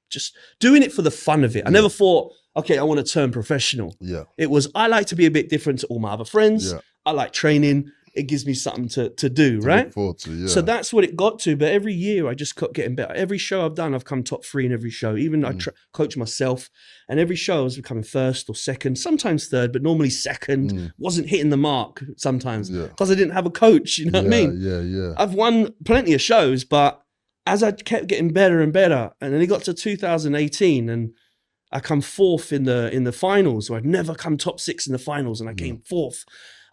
just doing it for the fun of it. I never thought, okay, I want to turn professional. It was, I like to be a bit different to all my other friends. I like training. It gives me something to do, right? Look forward to, So that's what it got to. But every year I just kept getting better. Every show I've done, I've come top 3 in every show. Even I coach myself, and every show I was becoming 1st or 2nd, sometimes 3rd, but normally 2nd. Wasn't hitting the mark sometimes because I didn't have a coach. You know what I mean? I've won plenty of shows, but as I kept getting better and better, and then it got to 2018, and I come 4th in the finals. So I'd never come top 6 in the finals, and I came 4th.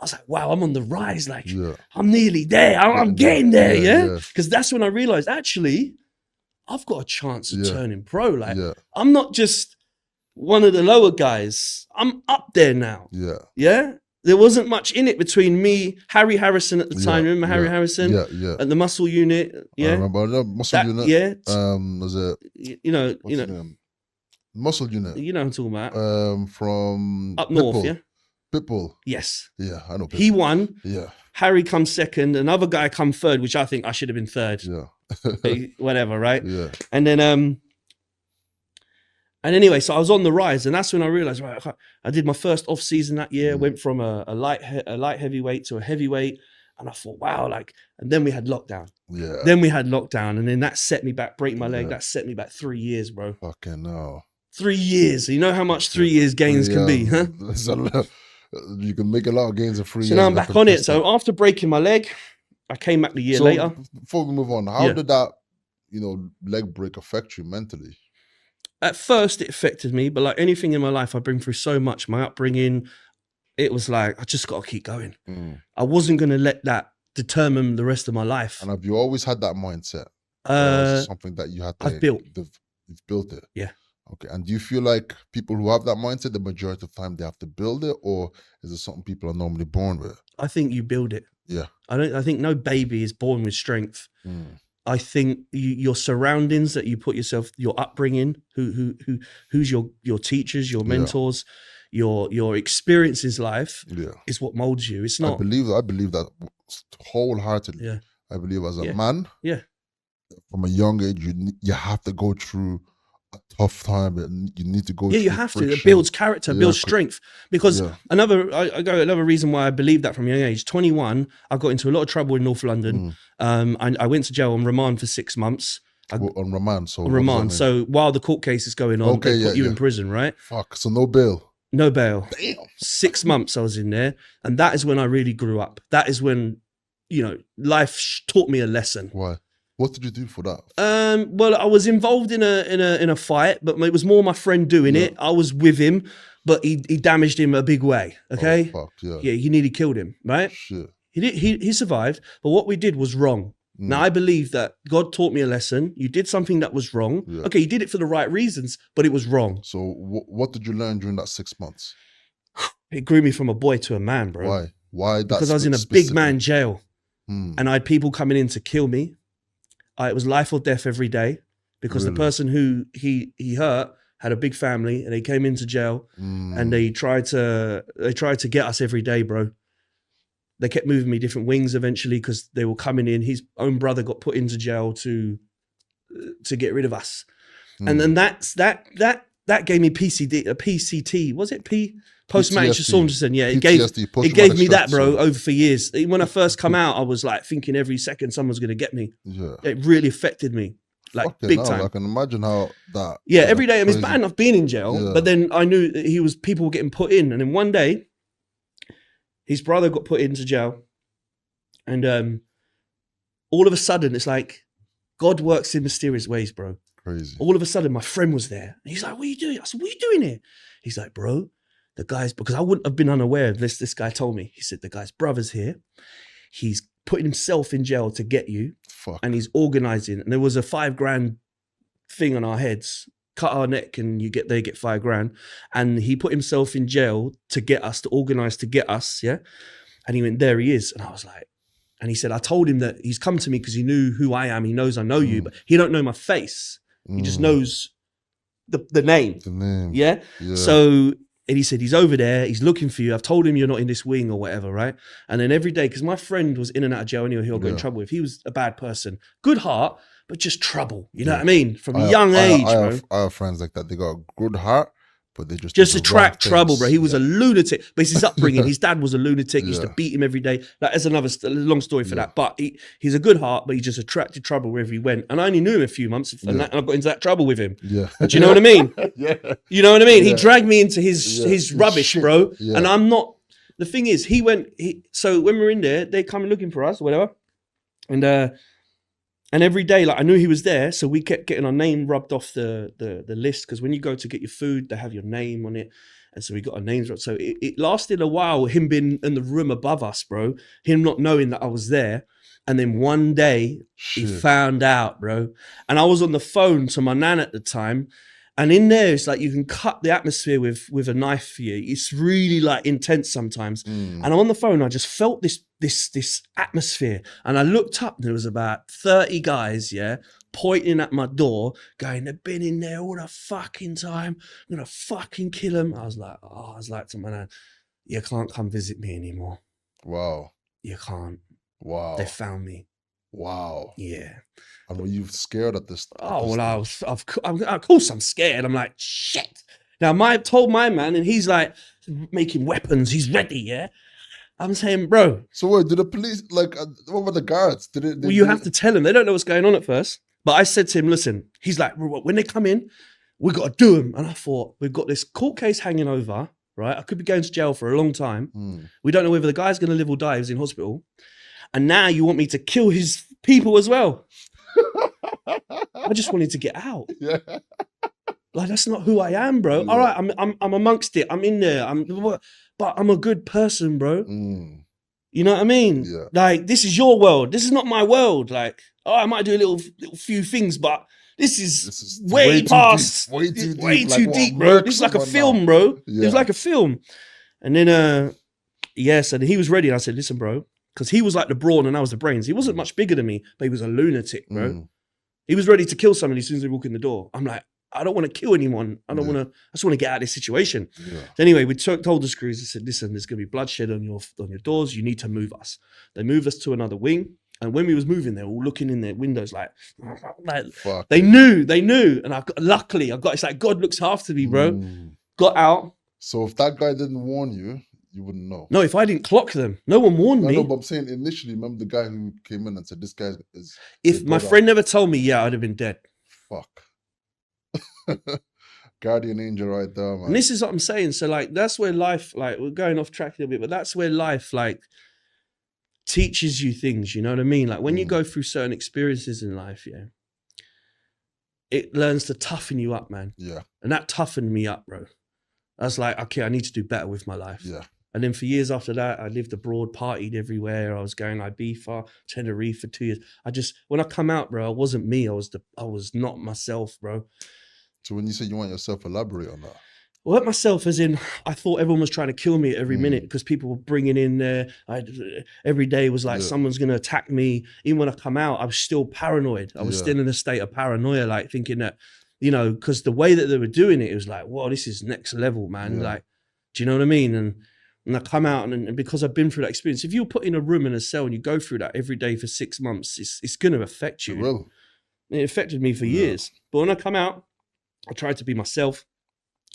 I was like, wow, I'm on the rise. Like, I'm nearly there. I'm getting there, Because that's when I realized, actually, I've got a chance of turning pro. Like, I'm not just one of the lower guys. I'm up there now. There wasn't much in it between me, Harry Harrison at the time. Remember Harry Harrison? At the muscle unit. I remember the muscle unit. Was it? Muscle unit. You know what I'm talking about. From up north, Pitbull. Yes. Yeah, I know Pitbull. He won. Yeah. Harry comes 2nd. Another guy come 3rd, which I think I should have been 3rd. Yeah. Whatever, right? Yeah. And then, and anyway, so I was on the rise, and that's when I realized, right, I did my first off season that year. Went from a light heavyweight to a heavyweight, and I thought, wow, like. And then we had lockdown. Then we had lockdown, and then that set me back. Break my leg. That set me back 3 years, bro. Fucking no. 3 years. You know how much 3 years gains can be, huh? You can make a lot of gains in 3 years. So now I'm back on it. So after breaking my leg, I came back the year later. Before we move on, how did that, leg break affect you mentally? At first, it affected me, but like anything in my life, I've been through so much. My upbringing, it was like, I just got to keep going. I wasn't going to let that determine the rest of my life. And have you always had that mindset? Something that you had to... You've built it? Yeah. Okay, and do you feel like people who have that mindset, the majority of the time they have to build it, or is it something people are normally born with? I think you build it. Yeah. I think no baby is born with strength. I think your surroundings that you put yourself, your upbringing, who's your teachers, your mentors, your experiences in life is what molds you. It's not. I believe that wholeheartedly. Yeah. I believe as a man, from a young age, you have to go through a tough time, and you need to go. You have to. It builds character, builds strength. Because another reason why I believe that from a young age. 21, I got into a lot of trouble in North London. I went to jail on remand for 6 months. On remand, so remand. So while the court case is going on, they put you in prison, right? Fuck. So no bail. No bail. Damn. 6 months I was in there, and that is when I really grew up. That is when, life taught me a lesson. Why? What did you do for that? Well, I was involved in a fight, but it was more my friend doing it. I was with him, but he damaged him a big way. Okay. Oh, fuck, he nearly killed him. Right. Shit. He survived, but what we did was wrong. Now, I believe that God taught me a lesson. You did something that was wrong. Yeah. Okay, you did it for the right reasons, but it was wrong. So what did you learn during that 6 months? It grew me from a boy to a man, bro. Why? Why? Because I was in a big man jail and I had people coming in to kill me. It was life or death every day because the person who he hurt had a big family and they came into jail and they tried to get us every day, bro. They kept moving me different wings eventually because they were coming in. His own brother got put into jail to get rid of us. And then that gave me PCT. Was it post-traumatic syndrome? Yeah, it gave me that, bro, over for years. When I first come out, I was like thinking every second someone's going to get me. Yeah. It really affected me. Like big time. I can imagine how that. Yeah, every day. I mean, it's bad enough being in jail, but then I knew that people were getting put in. And then one day, his brother got put into jail. And all of a sudden, it's like God works in mysterious ways, bro. Crazy. All of a sudden, my friend was there. And he's like, what are you doing? I said, what are you doing here? He's like, bro, the guy's, because I wouldn't have been unaware of this. This guy told me. He said, the guy's brother's here. He's putting himself in jail to get you. Fuck. And he's organizing. And there was a $5,000 thing on our heads. Cut our neck and they get $5,000. And he put himself in jail to get us, to organize to get us, yeah? And he went, there he is. And I was like, and he said, I told him that he's come to me because he knew who I am. He knows I know you, but he don't know my face. He just knows the name. The name. Yeah? So, and he said, he's over there. He's looking for you. I've told him you're not in this wing or whatever, right? And then every day, because my friend was in and out of jail anyway, he'll go in trouble with. He was a bad person. Good heart, but just trouble. You know what I mean? From a young age, bro. I have friends like that. They got a good heart, but they just attract trouble, bro. He was a lunatic. But it's his upbringing. His dad was a lunatic. He used to beat him every day. That's another long story for that. But he's a good heart, but he just attracted trouble wherever he went. And I only knew him a few months, and I got into that trouble with him. Yeah. Do you know what I mean? Yeah. You know what I mean? He dragged me into his rubbish, bro. Yeah. And I'm not. The thing is, so when we're in there, they come looking for us or whatever. And every day, like I knew he was there, so we kept getting our name rubbed off the list because when you go to get your food, they have your name on it, and so we got our names rubbed. So it lasted a while, him being in the room above us, bro, him not knowing that I was there, and then one day he found out, bro, and I was on the phone to my nan at the time, and in there it's like you can cut the atmosphere with a knife for you. It's really like intense sometimes, and I'm on the phone. I just felt this atmosphere, and I looked up and there was about 30 guys, pointing at my door, going, they've been in there all the fucking time. I'm gonna fucking kill them. I was like to my nan, you can't come visit me anymore. Wow. You can't. Wow. They found me. Wow. Yeah. And were you scared at this? Of course I'm scared. I'm like, shit. Now I told my man, and he's like making weapons. He's ready, yeah. I'm saying, bro. So what, did the police, like, what were the guards? You have to tell them. They don't know what's going on at first. But I said to him, listen, he's like, when they come in, we got to do them. And I thought, we've got this court case hanging over, right? I could be going to jail for a long time. We don't know whether the guy's going to live or die. He's in hospital. And now you want me to kill his people as well. I just wanted to get out. Yeah. Like, that's not who I am, bro. Yeah. All right, I'm amongst it. I'm in there. But I'm a good person, bro. You know what I mean? Yeah. Like, this is your world. This is not my world. Like, I might do a little few things, but this is way past. Way too deep, bro. This is like a film, bro. Yeah. It was like a film. And then, and he was ready. And I said, listen, bro, because he was like the brawn and I was the brains. He wasn't much bigger than me, but he was a lunatic, bro. He was ready to kill somebody as soon as they walk in the door. I'm like, I don't want to kill anyone. I just want to get out of this situation. Yeah. So anyway, we told the screws, I said, listen, there's going to be bloodshed on your doors. You need to move us. They moved us to another wing. And when we was moving, they were all looking in their windows like they knew. And it's like God looks after me, bro. Got out. So if that guy didn't warn you, you wouldn't know. No, if I didn't clock them, no one warned me. No, but I'm saying initially, remember the guy who came in and said, this guy is... If my friend never told me, I'd have been dead. Fuck. Guardian angel right there, man. And this is what I'm saying. So like, that's where life, like, we're going off track a little bit, but that's where life, like, teaches you things, you know what I mean? Like when you go through certain experiences in life, it learns to toughen you up, man. Yeah. And that toughened me up, bro. I was like, okay, I need to do better with my life. Yeah. And then for years after that, I lived abroad, partied everywhere. I was going Ibiza, Tenerife for 2 years. When I come out, bro, I wasn't me. I was not myself, bro. So when you say you want yourself, elaborate on that. Well, at myself as in, I thought everyone was trying to kill me at every minute because people were bringing in every day was like someone's going to attack me. Even when I come out, I was still paranoid. I was still in a state of paranoia, like thinking that, you know, because the way that they were doing it, it was like, whoa, this is next level, man. Like, do you know what I mean? And I come out and because I've been through that experience, if you're put in a room in a cell and you go through that every day for 6 months, it's going to affect you. It will. It affected me for years. But when I come out, I tried to be myself.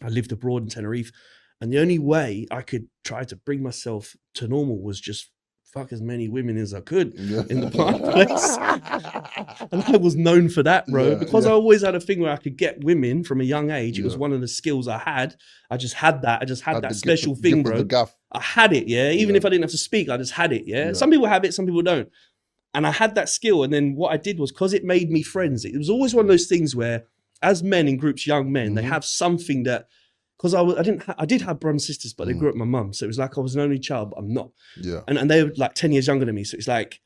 I lived abroad in Tenerife, and the only way I could try to bring myself to normal was just fuck as many women as I could in the place. And I was known for that, bro, because I always had a thing where I could get women from a young age. It was one of the skills I had. I just had that. I just had that special thing, bro. I had it, even if I didn't have to speak, I just had it, Some people have it, some people don't. And I had that skill. And then what I did was, because it made me friends, it was always one of those things where, as men in groups, young men, they have something that, because I did have brothers and sisters, but they grew up with my mum. So it was like I was an only child, but I'm not. Yeah. And they were like 10 years younger than me. So it's like,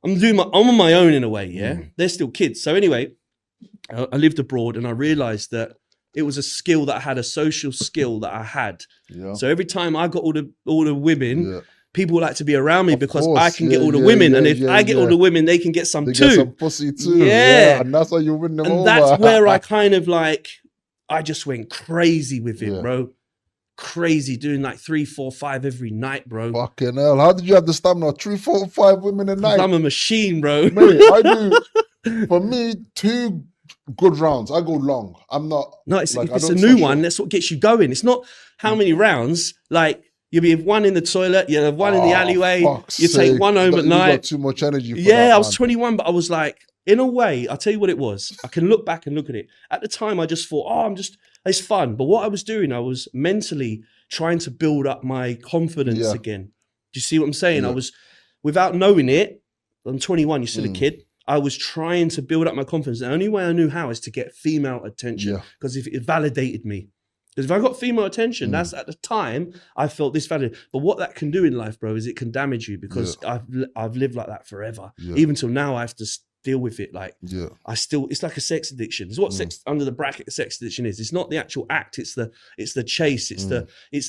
I'm on my own in a way, They're still kids. So anyway, I lived abroad and I realized that it was a skill that I had, a social skill that I had. Yeah. So every time I got all the women, people like to be around me because I can get all the women. And if I get all the women, they can get some too. Get some pussy too. Yeah. And that's how you win them over. And that's where I kind of like, I just went crazy with it, bro. Crazy, doing like 3, 4, 5 every night, bro. Fucking hell. How did you have the stamina? 3, 4, 5 women a night? I'm a machine, bro. Mate, I do. For me, 2 good rounds. I go long. I'm not. No, it's a new one. That's what gets you going. It's not how many rounds. Like, you'll be 1 in the toilet, you have 1 in the alleyway, you take 1 home at night. You got too much energy for that, I was 21, but I was like, in a way, I'll tell you what it was. I can look back and look at it. At the time, I just thought, it's fun. But what I was doing, I was mentally trying to build up my confidence again. Do you see what I'm saying? I was, without knowing it, I'm 21, you're still a kid. I was trying to build up my confidence. The only way I knew how is to get female attention, because if it validated me. Because if I got female attention, that's at the time I felt this valid. But what that can do in life, bro, is it can damage you, because I've lived like that forever. Even till now, I have to deal with it. Like, it's like a sex addiction. It's what sex under the bracket of sex addiction is. It's not the actual act. It's the chase. It's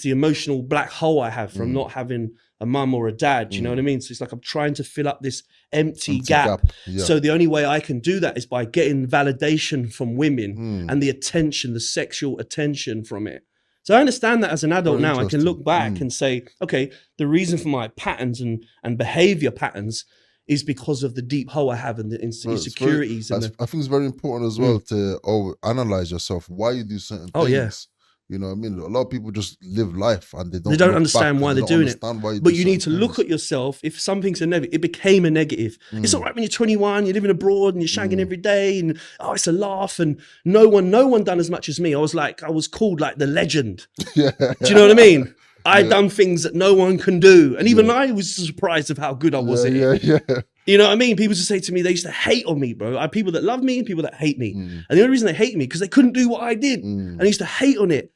the emotional black hole I have from not having a mum or a dad. You know what I mean? So it's like I'm trying to fill up this empty gap. So the only way I can do that is by getting validation from women and the attention, the sexual attention from it. So I understand that as an adult now. I can look back and say, okay, the reason for my patterns and behavior patterns is because of the deep hole I have and the insecurities. I think it's very important as well to analyze yourself, why you do certain things. You know what I mean? A lot of people just live life and they don't understand why they're doing it. But you need to look at yourself. If something's a negative, it became a negative. It's all right when you're 21, you're living abroad and you're shagging every day and it's a laugh, and no one done as much as me. I was called like the legend. Do you know what I mean? I done things that no one can do. And even I was surprised of how good I was at it. You know what I mean? People used to say to me, they used to hate on me, bro. I had people that love me and people that hate me. And the only reason they hate me because they couldn't do what I did. And they used to hate on it.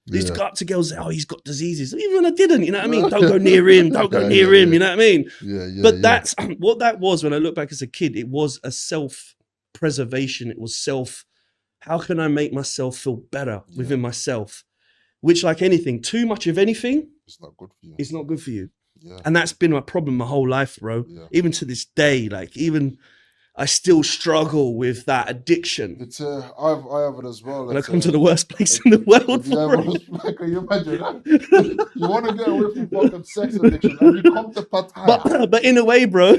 They used to go up to girls and say, oh, he's got diseases. Even when I didn't, you know what I mean? Don't go near him. Don't go near him. You know what I mean? But that's what that was when I look back as a kid. It was a self-preservation. It was how can I make myself feel better within myself? Which, like anything, too much of anything, it's not good for you. It's not good for you. And that's been my problem my whole life, bro. Even to this day, like I still struggle with that addiction. It's I have it as well. And I come to the worst place in the world for it. Can you imagine that? You want to get away from fucking sex addiction and you come to Pattaya. But in a way, bro.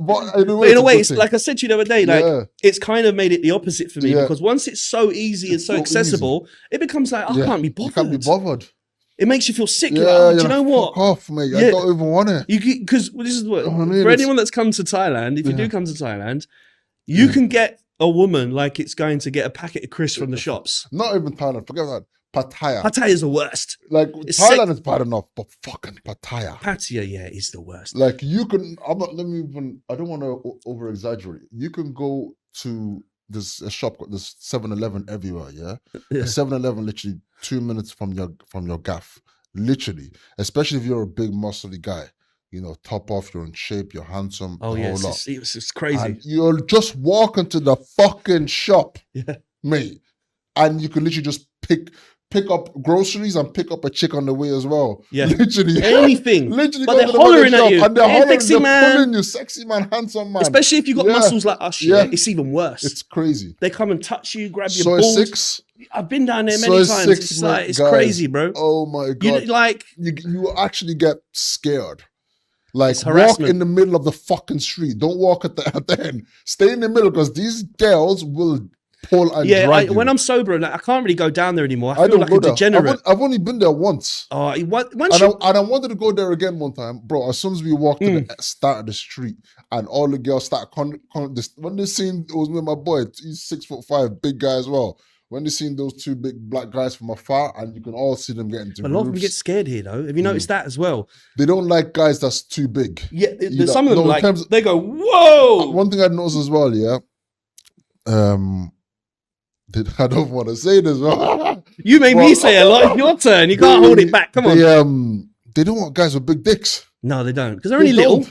but in a way, it's like I said to you the other day, like it's kind of made it the opposite for me because once it's so easy and so accessible, it becomes like, I can't be bothered. You can't be bothered. It makes you feel sick. You're like, do you know what? Fuck off, mate. I don't even want it. Because this is what, for anyone that's come to Thailand, if you do come to Thailand, you can get a woman like it's going to get a packet of crisps from the shops. Not even Thailand. Forget that. Pattaya. Pattaya is the worst. Like, Thailand is bad enough, but fucking Pattaya. Pattaya, is the worst. Like, you can, I don't want to over exaggerate. You can go to there's a shop, there's 7-Eleven everywhere, a 7-Eleven literally 2 minutes from your gaff. literally, especially if you're a big muscly guy. You know, top off, you're in shape, you're handsome. Oh yeah, it's crazy. And you'll just walk into the fucking shop, mate, and you can literally just pick up groceries and pick up a chick on the way as well. Yeah, literally anything. Literally, but they're hollering at you. And they're hollering, sexy man. Pulling you, sexy man, handsome man. Especially if you got muscles like us. Yeah, it's even worse. It's crazy. They come and touch you, grab your Soy balls. 6. I've been down there many times. It's crazy, bro. Oh my god! You actually get scared. Like, walk in the middle of the fucking street. Don't walk at the end. Stay in the middle, because these girls will pull and drag you. When I'm sober, like, I can't really go down there anymore. I feel like a degenerate. I've only been there once. Oh, I wanted to go there again one time, bro. As soon as we walked to the start of the street, and all the girls start when they seen it was with my boy, he's 6'5", big guy as well. When they seen those two big black guys from afar, and you can all see them getting into groups. A lot of them get scared here, though. Have you noticed that as well? They don't like guys that's too big. Yeah, some of them they go, whoa! One thing I noticed as well, yeah. I don't want to say this. You made me say a lot. Your turn. You can't hold it back. Come on. They don't want guys with big dicks. No, they don't, because they're only little.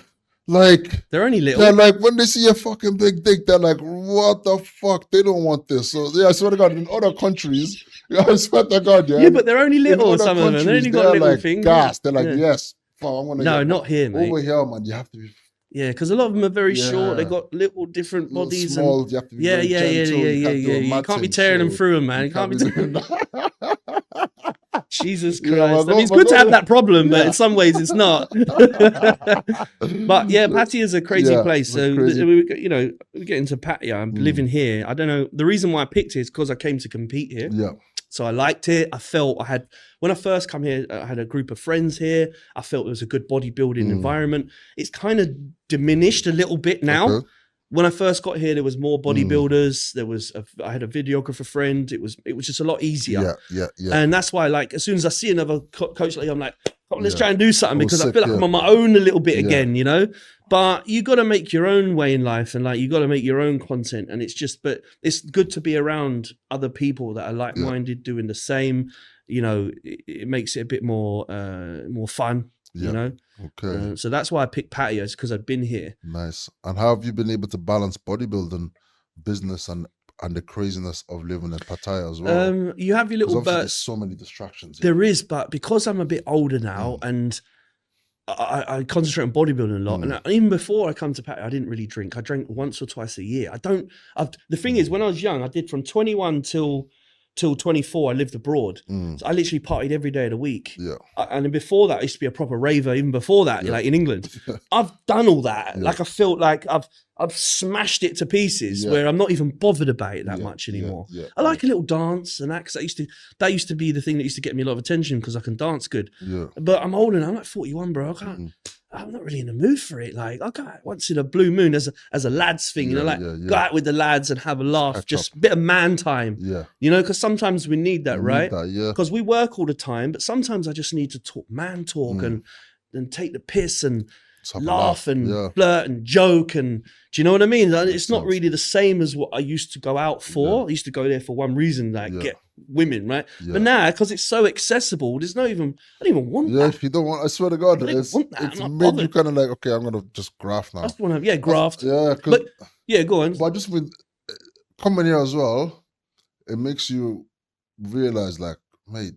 Like, they're only little. They're like, when they see a fucking big dick, they're like, what the fuck? They don't want this. So yeah, I swear to God, in other countries, I swear to God, yeah. Yeah, but they're only little. Some of them, they only got little like things. Gas. They're like, yes. Fuck, I want to. No, not here, mate. Over here, man, you have to be. Yeah, because a lot of them are very short. They got little different bodies. Small, and you have to be yeah. You can't be tearing them through them, man. You can't be tearing them. Jesus Christ. I mean, it's good to have that problem, but in some ways it's not. But yeah, Pattaya is a crazy place. So, we get into Pattaya. I'm living here. I don't know. The reason why I picked it is because I came to compete here. Yeah. So I liked it. I felt when I first come here, I had a group of friends here. I felt it was a good bodybuilding environment. It's kind of diminished a little bit now. Okay. When I first got here, there was more bodybuilders. I had a videographer friend. It was just a lot easier. Yeah. And that's why, like, as soon as I see another coach like you, I'm like, oh, let's try and do something, because I feel like I'm on my own a little bit again, you know. But you got to make your own way in life, and like you got to make your own content. And but it's good to be around other people that are like-minded, doing the same. You know, it makes it a bit more fun. You know. Okay. So that's why I picked Pattaya, is because I've been here. Nice. And how have you been able to balance bodybuilding, business, and the craziness of living in Pattaya as well? You have your little there's so many distractions. There is, but because I'm a bit older now, and I concentrate on bodybuilding a lot, and even before I come to Pattaya, I didn't really drink. I drank once or twice a year. The thing is, when I was young, I did from 21 till 24, I lived abroad. So I literally partied every day of the week. Yeah. And then before that, I used to be a proper raver. Even before that, like in England, I've done all that. Like I felt like I've smashed it to pieces, where I'm not even bothered about it that much anymore. I like a little dance and that, because that used to be the thing that used to get me a lot of attention, because I can dance good. Yeah. But I'm older now. I'm like 41, bro. I'm not really in the mood for it. Like, I'll go out once in a blue moon as a lads thing, go out with the lads and have a laugh, just a bit of man time. Yeah. You know, because sometimes we need that, right? Because we work all the time, but sometimes I just need to talk man talk and take the piss and laugh and flirt and joke, and do you know what I mean? It's not really the same as what I used to go out for. I used to go there for one reason, like get women, right? But now, because it's so accessible, I don't even want that. If you don't want, I swear to God, it's made you kind of like, okay, I'm gonna just graft now. I just want to, graft. Go on. But I just with coming here as well, it makes you realize, like, mate,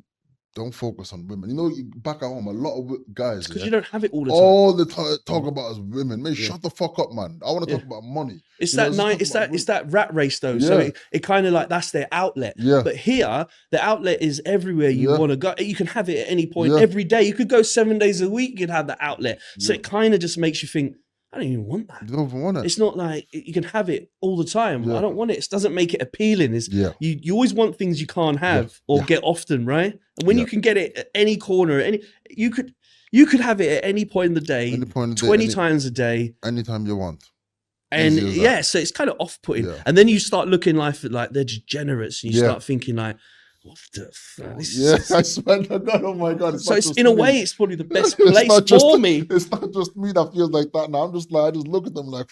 don't focus on women. You know, back at home, a lot of guys, because you don't have it all the time. All the time talk about is women. Mate, shut the fuck up, man. I want to talk about money. It's that rat race though. So it kind of like, that's their outlet. Yeah. But here, the outlet is everywhere you want to go. You can have it at any point, every day. You could go 7 days a week. You'd have the outlet. So it kind of just makes you think, I don't even want that. You don't even want it. It's not like you can have it all the time. I don't want it. It doesn't make it appealing. You always want things you can't have or get often, right? And when you can get it at any corner, you could have it at any point in the day, 20 times a day, anytime you want. And so it's kind of off-putting. Yeah. And then you start looking life like they're degenerates, and you start thinking like, what the fuck? I swear to God, oh my God. So it's in a way, it's probably the best place for me. It's not just me that feels like that now. I'm just like, I just look at them like,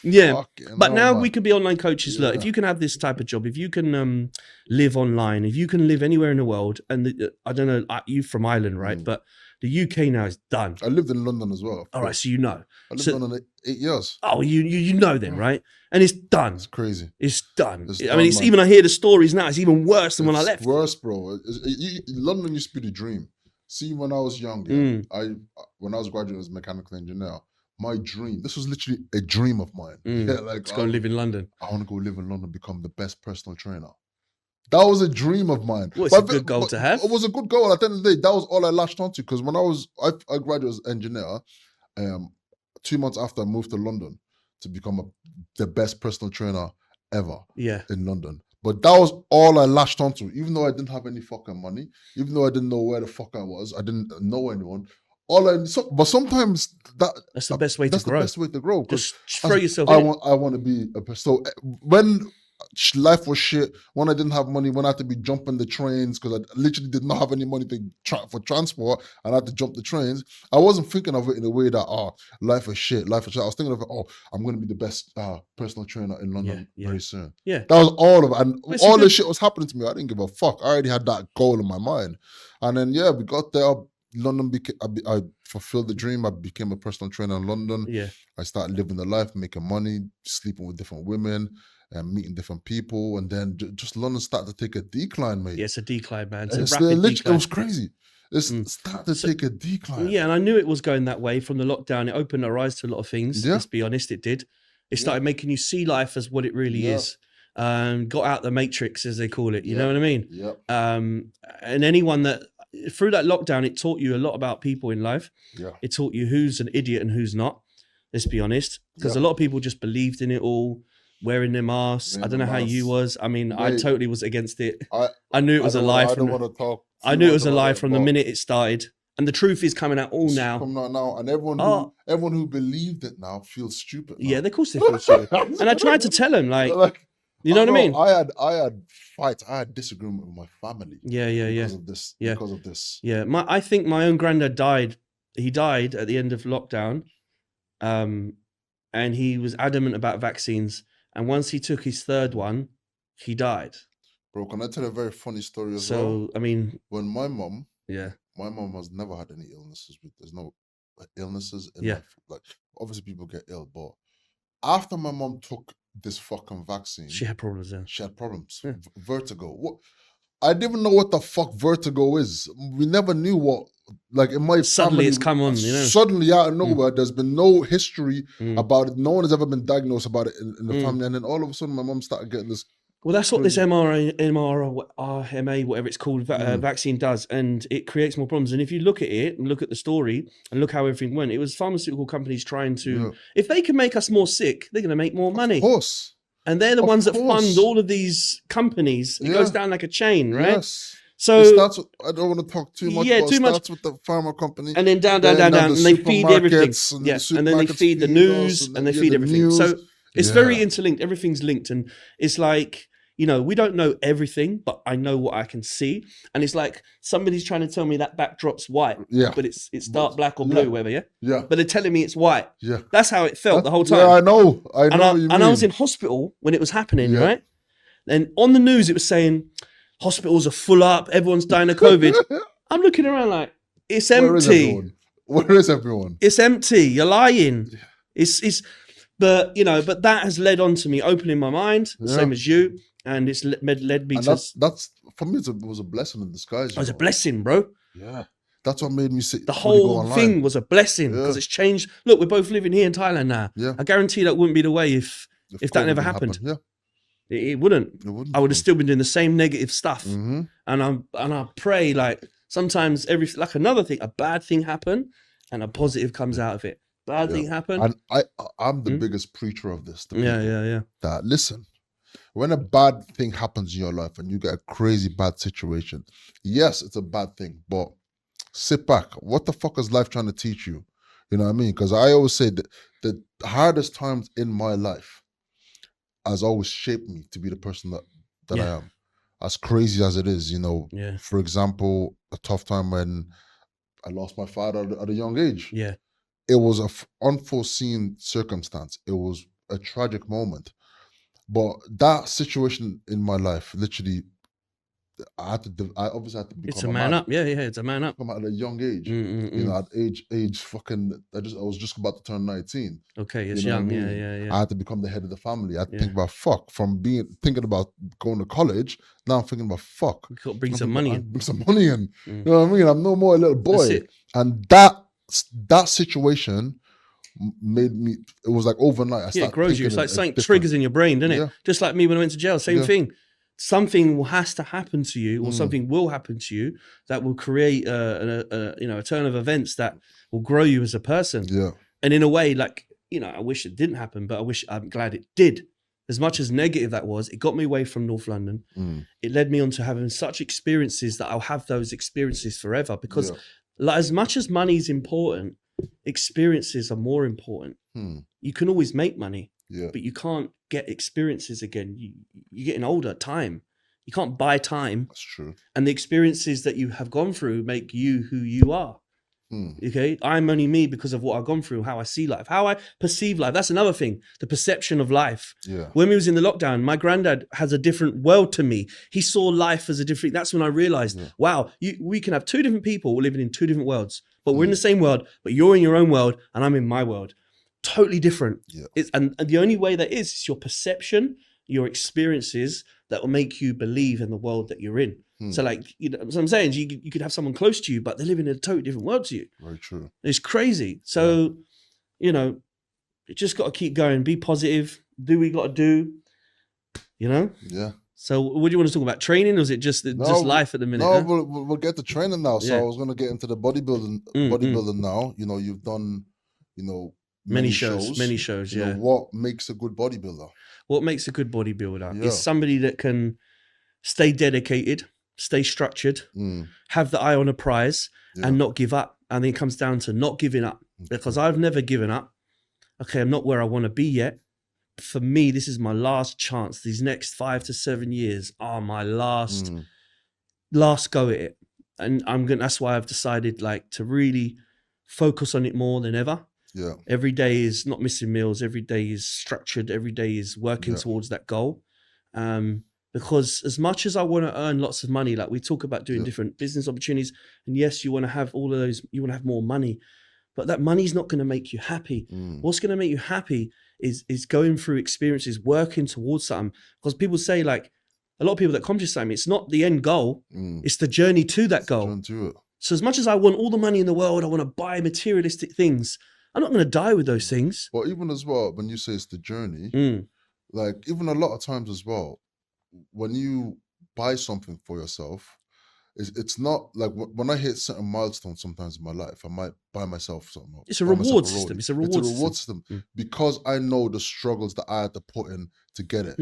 But now we can be online coaches. Look, if you can have this type of job, if you can live online, if you can live anywhere in the world, and I don't know, you from Ireland, right? But The UK now is done. I lived in London as well. All right, so you know. I lived in London 8 years. Oh, you know then, right? And it's done. It's crazy. It's done. It's I done, mean, it's man. even, I hear the stories now, it's even worse than when I left. It's worse, bro. London used to be the dream. See, when I was young, when I was graduating as a mechanical engineer, my dream, this was literally a dream of mine. Yeah, like, to go live in London. I want to go live in London, become the best personal trainer. That was a dream of mine. Well, it's a good goal to have. It was a good goal. At the end of the day, that was all I latched onto. Because when I graduated as an engineer, 2 months after I moved to London to become the best personal trainer ever in London. But that was all I latched onto. Even though I didn't have any fucking money, even though I didn't know where the fuck I was, I didn't know anyone. But sometimes that's the best way to grow. That's the best way to grow. Just throw yourself in. I want to be a person. So when life was shit, when I didn't have money, when I had to be jumping the trains because I literally did not have any money for transport and I had to jump the trains, I wasn't thinking of it in a way that, life is shit, life is shit. I was thinking of it, I'm going to be the best personal trainer in London very soon. Yeah. That was all of it. And all the shit was happening to me. I didn't give a fuck. I already had that goal in my mind. And then, we got there. London I fulfilled the dream. I became a personal trainer in London. Yeah. I started living the life, making money, sleeping with different women, and meeting different people, and then just London started to take a decline, mate. Yeah, it's a decline, man. It's a rapid decline. It was crazy. It started to take a decline. Yeah, and I knew it was going that way from the lockdown. It opened our eyes to a lot of things. Yeah. Let's be honest, it did. It started making you see life as what it really is. Got out the matrix, as they call it. You know what I mean? Yeah. And anyone that through that lockdown, it taught you a lot about people in life. Yeah. It taught you who's an idiot and who's not. Let's be honest, because a lot of people just believed in it all. Wearing their masks. I don't know how you was. I mean, I totally was against it. I knew it was a lie. I knew it was a lie from the minute it started. And the truth is coming out all now. Coming out now. And everyone who believed it now feels stupid now. Yeah, of course they feel stupid. And I tried to tell them, like you know what I mean? I had fights. I had disagreement with my family. Yeah. Because of this. Because of this. Yeah. I think my own granddad died. He died at the end of lockdown. And he was adamant about vaccines. And once he took his third one, he died. Bro, can I tell a very funny story as well? So, I mean... When my mom has never had any illnesses. There's no illnesses in life. Like, obviously people get ill, but after my mom took this fucking vaccine... She had problems, She had problems. Yeah. Vertigo. What? I didn't even know what the fuck vertigo is. We never knew what... Like in my suddenly family, it's come on, you know. Suddenly out of nowhere, there's been no history about it. No one has ever been diagnosed about it in the family, and then all of a sudden, my mom started getting this. Well, that's what this mRNA, whatever it's called, vaccine does, and it creates more problems. And if you look at it and look at the story and look how everything went, it was pharmaceutical companies trying to. If they can make us more sick, they're going to make more money. Of course. And they're the ones that fund all of these companies. It goes down like a chain, right? Yes. So it starts with, I don't want to talk too much. It starts with the pharma company, and then down, and they feed everything. And then they feed the news, and they feed everything. So it's very interlinked. Everything's linked, and it's like, you know, we don't know everything, but I know what I can see. And it's like somebody's trying to tell me that backdrop's white, but it's dark black or blue, whatever, But they're telling me it's white. Yeah, that's how it felt the whole time. Yeah, I know. And I was in hospital when it was happening, right? And on the news, it was saying, hospitals are full up. Everyone's dying of COVID. I'm looking around like, it's empty. Where is everyone? It's empty. You're lying. But that has led on to me opening my mind, same as you, and it's led me to. That's for me. It was a blessing in disguise. It was a blessing, bro. Yeah, that's what made me see. The whole thing was a blessing because it's changed. Look, we're both living here in Thailand now. Yeah, I guarantee that wouldn't be the way if that never happened. Yeah. It wouldn't. I would have still been doing the same negative stuff. And I pray, like, sometimes like another thing, a bad thing happen and a positive comes out of it. Bad thing happen. And I'm the biggest preacher of this. Yeah. That listen, when a bad thing happens in your life and you get a crazy bad situation, yes, it's a bad thing, but sit back. What the fuck is life trying to teach you? You know what I mean? Because I always say that the hardest times in my life has always shaped me to be the person that I am. As crazy as it is, you know. Yeah. For example, a tough time when I lost my father at a young age. Yeah. It was an unforeseen circumstance. It was a tragic moment. But that situation in my life literally I obviously had to become it's a man up. Yeah, it's a man up. Come at a young age. You know, at age fucking, I was just about to turn 19. Okay, it's you know young. what I mean? Yeah. I had to become the head of the family. I had to think about from thinking about going to college. Now I'm thinking about You got to bring some money in. Bring some money in. You know what I mean? I'm no more a little boy. That's it. And that situation made me, it was like overnight. It grows you. It's like something triggers in your brain, doesn't it? Yeah. Just like me when I went to jail, same thing. Something has to happen to you, or something will happen to you that will create a turn of events that will grow you as a person. Yeah. And in a way, like, you know, I wish it didn't happen, but I'm glad it did. As much as negative that was, it got me away from North London. It led me on to having such experiences that I'll have those experiences forever. Because like, as much as money is important, experiences are more important. You can always make money, but you can't get experiences again. You're getting older. Time. You can't buy time. That's true. And the experiences that you have gone through make you who you are. Okay, I'm only me because of what I've gone through, how I see life, how I perceive life. That's another thing, the perception of life. When we was in the lockdown, my granddad has a different world to me. He saw life as a different, that's when I realized, wow, we can have two different people living in two different worlds, but we're in the same world, but you're in your own world and I'm in my world. Totally different. And the only way that is your perception, your experiences that will make you believe in the world that you're in. So like, you know, so I'm saying you could have someone close to you, but they live in a totally different world to you. Very true. It's crazy. So, you know, you just got to keep going, be positive, do what you got to do, you know? Yeah. So what do you want to talk about? Training, or is it just life at the minute? No, we'll get to training now. So I was going to get into the bodybuilding now. You know, you've done, you know, many shows. You know, what makes a good bodybuilder? What makes a good bodybuilder is somebody that can stay dedicated, stay structured, have the eye on a prize, and not give up. And then it comes down to not giving up, because I've never given up. Okay, I'm not where I want to be yet. For me, this is my last chance. These next 5 to 7 years are my last go at it. And that's why I've decided like to really focus on it more than ever. Yeah. Every day is not missing meals. Every day is structured. Every day is working towards that goal. Because as much as I want to earn lots of money, like we talk about doing different business opportunities, and yes, you want to have all of those, you want to have more money, but that money's not going to make you happy. What's going to make you happy is going through experiences, working towards something. Because people say, like, a lot of people that come to something, it's not the end goal, it's the journey to that goal. So as much as I want all the money in the world, I want to buy materialistic things, I'm not going to die with those things. Well, even as well, when you say it's the journey, like even a lot of times as well, when you buy something for yourself, it's not like when I hit certain milestones sometimes in my life, I might buy myself something. It's a reward system. It's a reward system. Because I know the struggles that I had to put in to get it.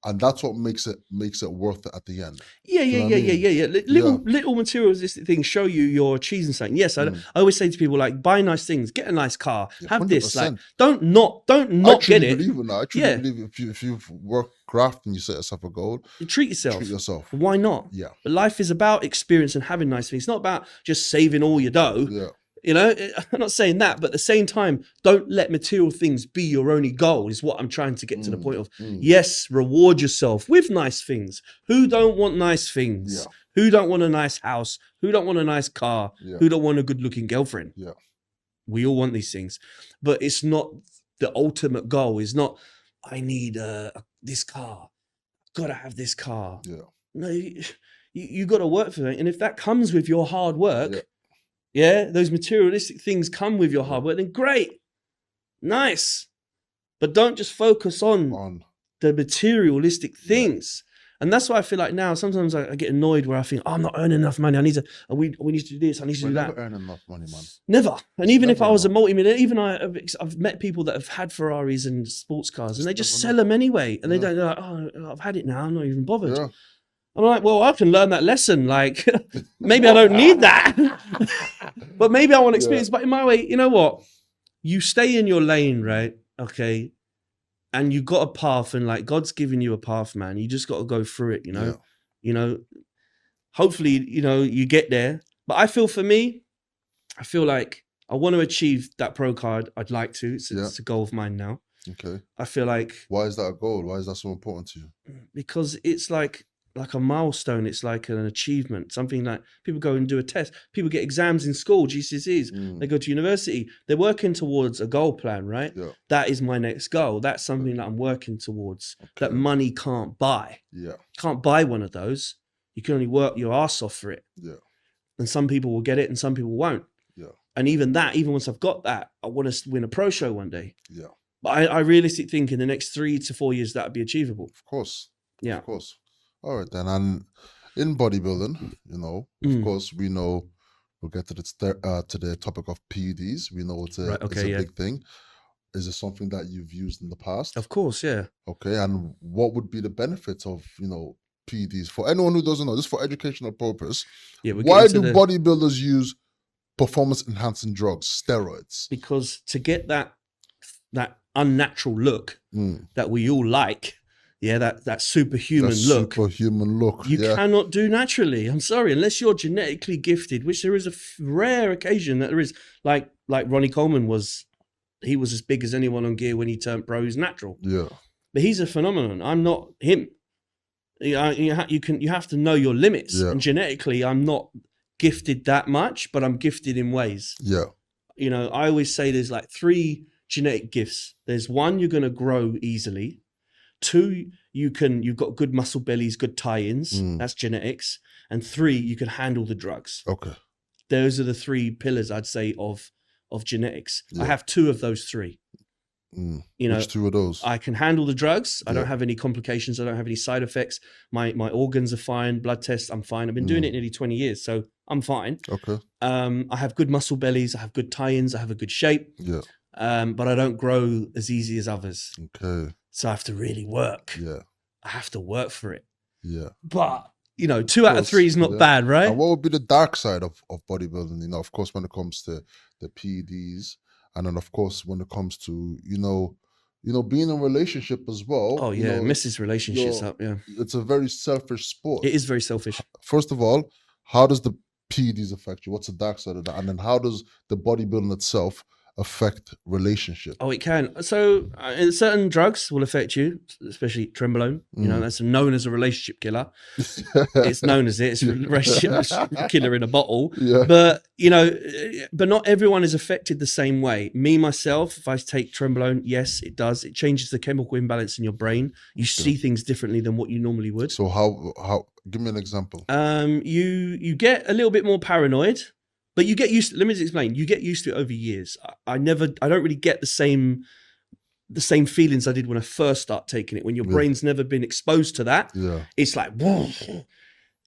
And that's what makes it worth it at the end. Yeah. Little materialistic things show you you're achieving something. Yes, I always say to people, like, buy nice things, get a nice car, have 100%. This. Like, don't not get it. I truly believe if you've worked craft and you set yourself a goal, you treat yourself. Why not? Yeah. But life is about experience and having nice things. It's not about just saving all your dough. Yeah. You know, I'm not saying that, but at the same time, don't let material things be your only goal, is what I'm trying to get to the point of. Yes, reward yourself with nice things. Who don't want nice things? Yeah. Who don't want a nice house? Who don't want a nice car? Yeah. Who don't want a good looking girlfriend? Yeah. We all want these things, but it's not the ultimate goal. It's not, I need this car. Gotta have this car. Yeah. No, you got to work for it. And if that comes with your hard work, those materialistic things come with your hard work, then great, nice. But don't just focus on the materialistic things. And that's why I feel like now, sometimes I get annoyed where I think, I'm not earning enough money. I need to, we need to do this. I need to do that. Never earn enough money, man. Never. And even if I was a multi-millionaire, even I've met people that have had Ferraris and sports cars, and they just sell them anyway. And they don't, they're like, oh, I've had it now. I'm not even bothered. Yeah. I'm like, well, I can learn that lesson. Like, maybe I don't need that, but maybe I want experience. But in my way, you know what? You stay in your lane, right? Okay. And you got a path, and like God's giving you a path, man. You just got to go through it, you know? You know, hopefully, you know, you get there. But I feel, for me, I feel like I want to achieve that pro card. I'd like to. It's a goal of mine now. Okay. I feel like. Why is that a goal? Why is that so important to you? Because it's like, like a milestone. It's like an achievement, something like people go and do a test. People get exams in school, GCSEs. They go to university. They're working towards a goal plan, right? Yeah. That is my next goal. That's something that I'm working towards that money can't buy. Yeah. Can't buy one of those. You can only work your ass off for it. Yeah. And some people will get it and some people won't. Yeah. And even once I've got that, I want to win a pro show one day. Yeah. But I realistically think in the next 3 to 4 years, that would be achievable. Of course. Yeah. Of course. All right, then. And in bodybuilding, you know, of course, we know, we'll get to the topic of PEDs. We know it's a big thing. Is it something that you've used in the past? Of course, yeah. Okay. And what would be the benefits of, you know, PEDs? For anyone who doesn't know, just for educational purpose, why do bodybuilders use performance-enhancing drugs, steroids? Because to get that unnatural look that we all like, that superhuman look. Superhuman look. You cannot do naturally. I'm sorry, unless you're genetically gifted, which there is a rare occasion that there is. Like Ronnie Coleman he was as big as anyone on gear when he turned pro. He's natural. Yeah. But he's a phenomenon. I'm not him. You have to know your limits. Yeah. And genetically, I'm not gifted that much, but I'm gifted in ways. Yeah. You know, I always say there's like 3 genetic gifts. There's 1, you're going to grow easily. 2, you've got good muscle bellies, good tie-ins. That's genetics. And 3, you can handle the drugs. Okay. Those are the 3 pillars, I'd say, of genetics. Yeah. I have 2 of those 3. You know, which 2 of those? I can handle the drugs. I don't have any complications. I don't have any side effects. My organs are fine. Blood tests, I'm fine. I've been doing it nearly 20 years, so I'm fine. Okay. I have good muscle bellies. I have good tie-ins. I have a good shape. Yeah. But I don't grow as easy as others. Okay. So I have to really work. Yeah. I have to work for it. Yeah. But, you know, 2 out of 3 is not bad, right? And what would be the dark side of bodybuilding? You know, of course, when it comes to the PEDs, and then of course, when it comes to, you know, being in a relationship as well. Oh yeah, Mrs. Relationships up, yeah. It's a very selfish sport. It is very selfish. First of all, how does the PEDs affect you? What's the dark side of that? And then how does the bodybuilding itself affect relationship? Oh, it can. So certain drugs will affect you, especially trenbolone. You know, that's known as a relationship killer. It's known as it. It's a relationship killer in a bottle. Yeah. But, you know, but not everyone is affected the same way. Me, myself, if I take trenbolone, yes, it does. It changes the chemical imbalance in your brain. You see things differently than what you normally would. So how give me an example. You get a little bit more paranoid. But you get used to, let me just explain, you get used to it over years. I don't really get the same feelings I did when I first start taking it. When your brain's never been exposed to that, it's like, whoa,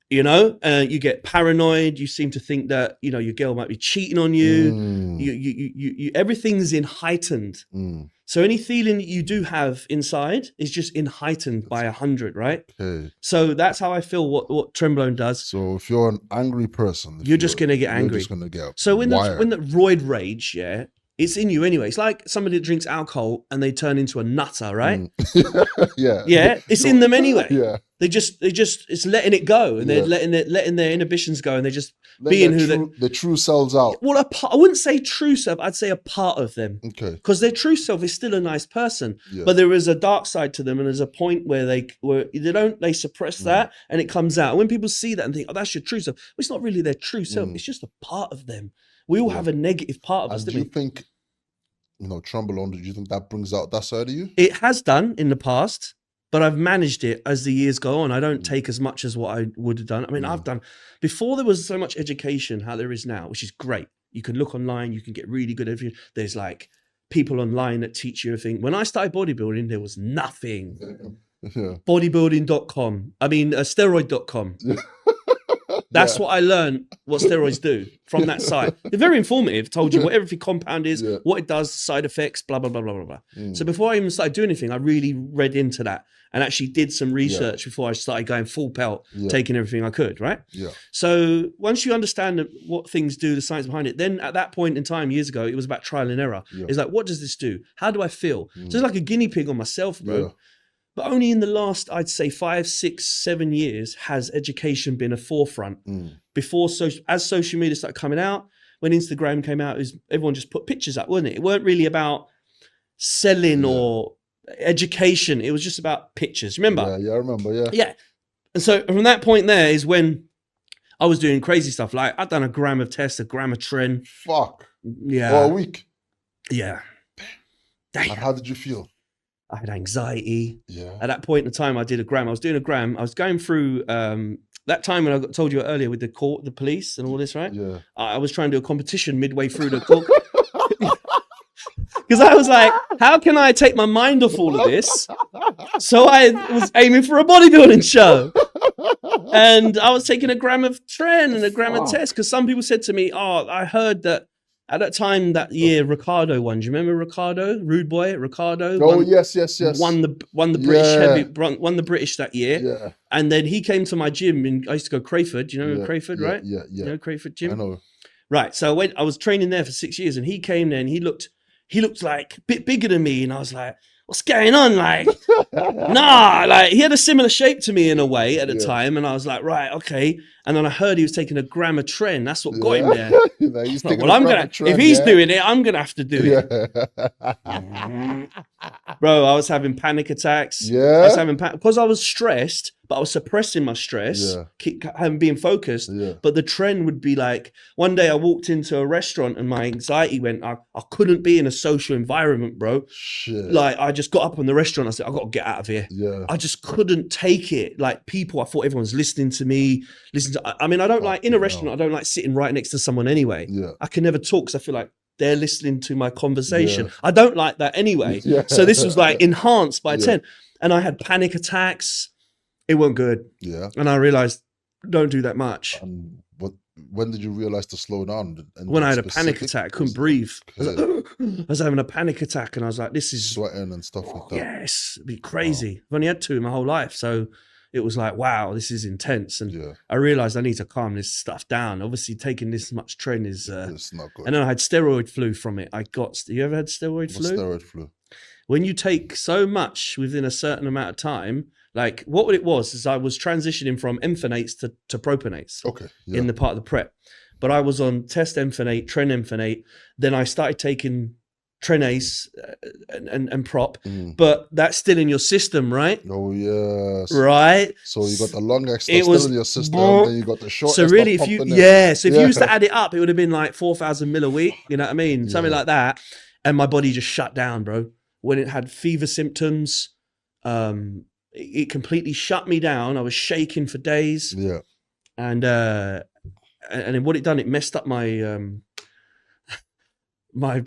you know, you get paranoid. You seem to think that, you know, your girl might be cheating on you. You everything's in heightened. So any feeling that you do have inside is just in heightened by 100, right? Okay. So that's how I feel what trenbolone does. So if you're an angry person, you're just going to get angry. You're just going to get so when the roid rage, it's in you anyway. It's like somebody that drinks alcohol and they turn into a nutter, right? Yeah. Yeah, it's in them anyway. Yeah. They just it's letting it go, and they're letting their inhibitions go, and they're just being the true selves out. Well, I wouldn't say true self. I'd say a part of them. Okay. Because their true self is still a nice person, but there is a dark side to them, and there's a point where they suppress that, and it comes out. And when people see that and think, "Oh, that's your true self," well, it's not really their true self. It's just a part of them. We all have a negative part of us. Do you think, you know, trenbolone? Do you think that brings out that side of you? It has done in the past. But I've managed it as the years go on. I don't take as much as what I would have done. I mean, I've done, before there was so much education, how there is now, which is great. You can look online, you can get really good at everything. There's like people online that teach you everything. When I started bodybuilding, there was nothing. Bodybuilding.com. I mean, steroid.com. That's what I learned, what steroids do from that site. They're very informative. Told you what every compound is, what it does, side effects, blah, blah, blah, blah, blah, blah. So before I even started doing anything, I really read into that and actually did some research before I started going full pelt, taking everything I could, right? Yeah. So once you understand what things do, the science behind it, then at that point in time, years ago, it was about trial and error. Yeah. It's like, what does this do? How do I feel? So it's like a guinea pig on myself, bro. Yeah. But only in the last, I'd say 5, 6, 7 years has education been a forefront. Before, as social media started coming out, when Instagram came out, everyone just put pictures up, wasn't it? It weren't really about selling or education. It was just about pictures. Remember? Yeah, I remember, Yeah. And so from that point there is when I was doing crazy stuff. Like I'd done a gram of test, a gram of tren. Fuck. Yeah. For a week. Yeah. Damn. And how did you feel? I had anxiety. Yeah. At that point in time, I did a gram. I was doing a gram. I was going through that time when I told you earlier with the court, the police and all this, right? Yeah. I was trying to do a competition midway through the court. Because I was like, how can I take my mind off all of this? So I was aiming for a bodybuilding show. And I was taking a gram of tren and a gram of test. Because some people said to me, oh, I heard that at that time that year, Ricardo won. Do you remember Ricardo? Rude Boy, Ricardo. Oh, yes. Won the British heavy, won the British that year. Yeah. And then he came to my gym and I used to go Crayford. Do you know Crayford, right? Yeah. You know Crayford gym? I know. Right. So I was training there for 6 years and he came there and he looked like a bit bigger than me. And I was like, what's going on? Like, nah, like he had a similar shape to me in a way at the time. And I was like, right, okay. And then I heard he was taking a gram of tren. That's what got him there. Well, if he's doing it, I'm going to have to do it. Bro, I was having panic attacks. Yeah. I was having because I was stressed, but I was suppressing my stress, being focused. Yeah. But the trend would be like, one day I walked into a restaurant and my anxiety went, I couldn't be in a social environment, bro. Shit. Like I just got up in the restaurant. I said, I got to get out of here. Yeah. I just couldn't take it. Like people, I thought everyone's listening to me. I mean, I don't like in a restaurant. I don't like sitting right next to someone anyway. Yeah. I can never talk because I feel like they're listening to my conversation. Yeah. I don't like that anyway. Yeah. So this was like enhanced by 10. And I had panic attacks. It wasn't good. Yeah. And I realized, don't do that much. When did you realize to slow down? When I had a panic attack, I couldn't breathe. I was having a panic attack and I was like, this is... Sweating and stuff like that. Yes, it'd be crazy. I've only had 2 in my whole life. So it was like, wow, this is intense. And I realized I need to calm this stuff down. Obviously, taking this much tren is... it's not good. And then I had steroid flu from it. You ever had steroid flu? Steroid flu? When you take so much within a certain amount of time... Like what it was is I was transitioning from emphonates to propionates in the part of the prep. But I was on test emphanate, tren emphanate. Then I started taking trenase and prop. But that's still in your system, right? Oh, yes. Right. So you got the long extra still in your system. Then you got the short so really, if you, so if you used to add it up, it would have been like 4,000 mil a week. You know what I mean? Something like that. And my body just shut down, bro. When it had fever symptoms, it completely shut me down. I was shaking for days. Yeah. And then what it done, it messed up my my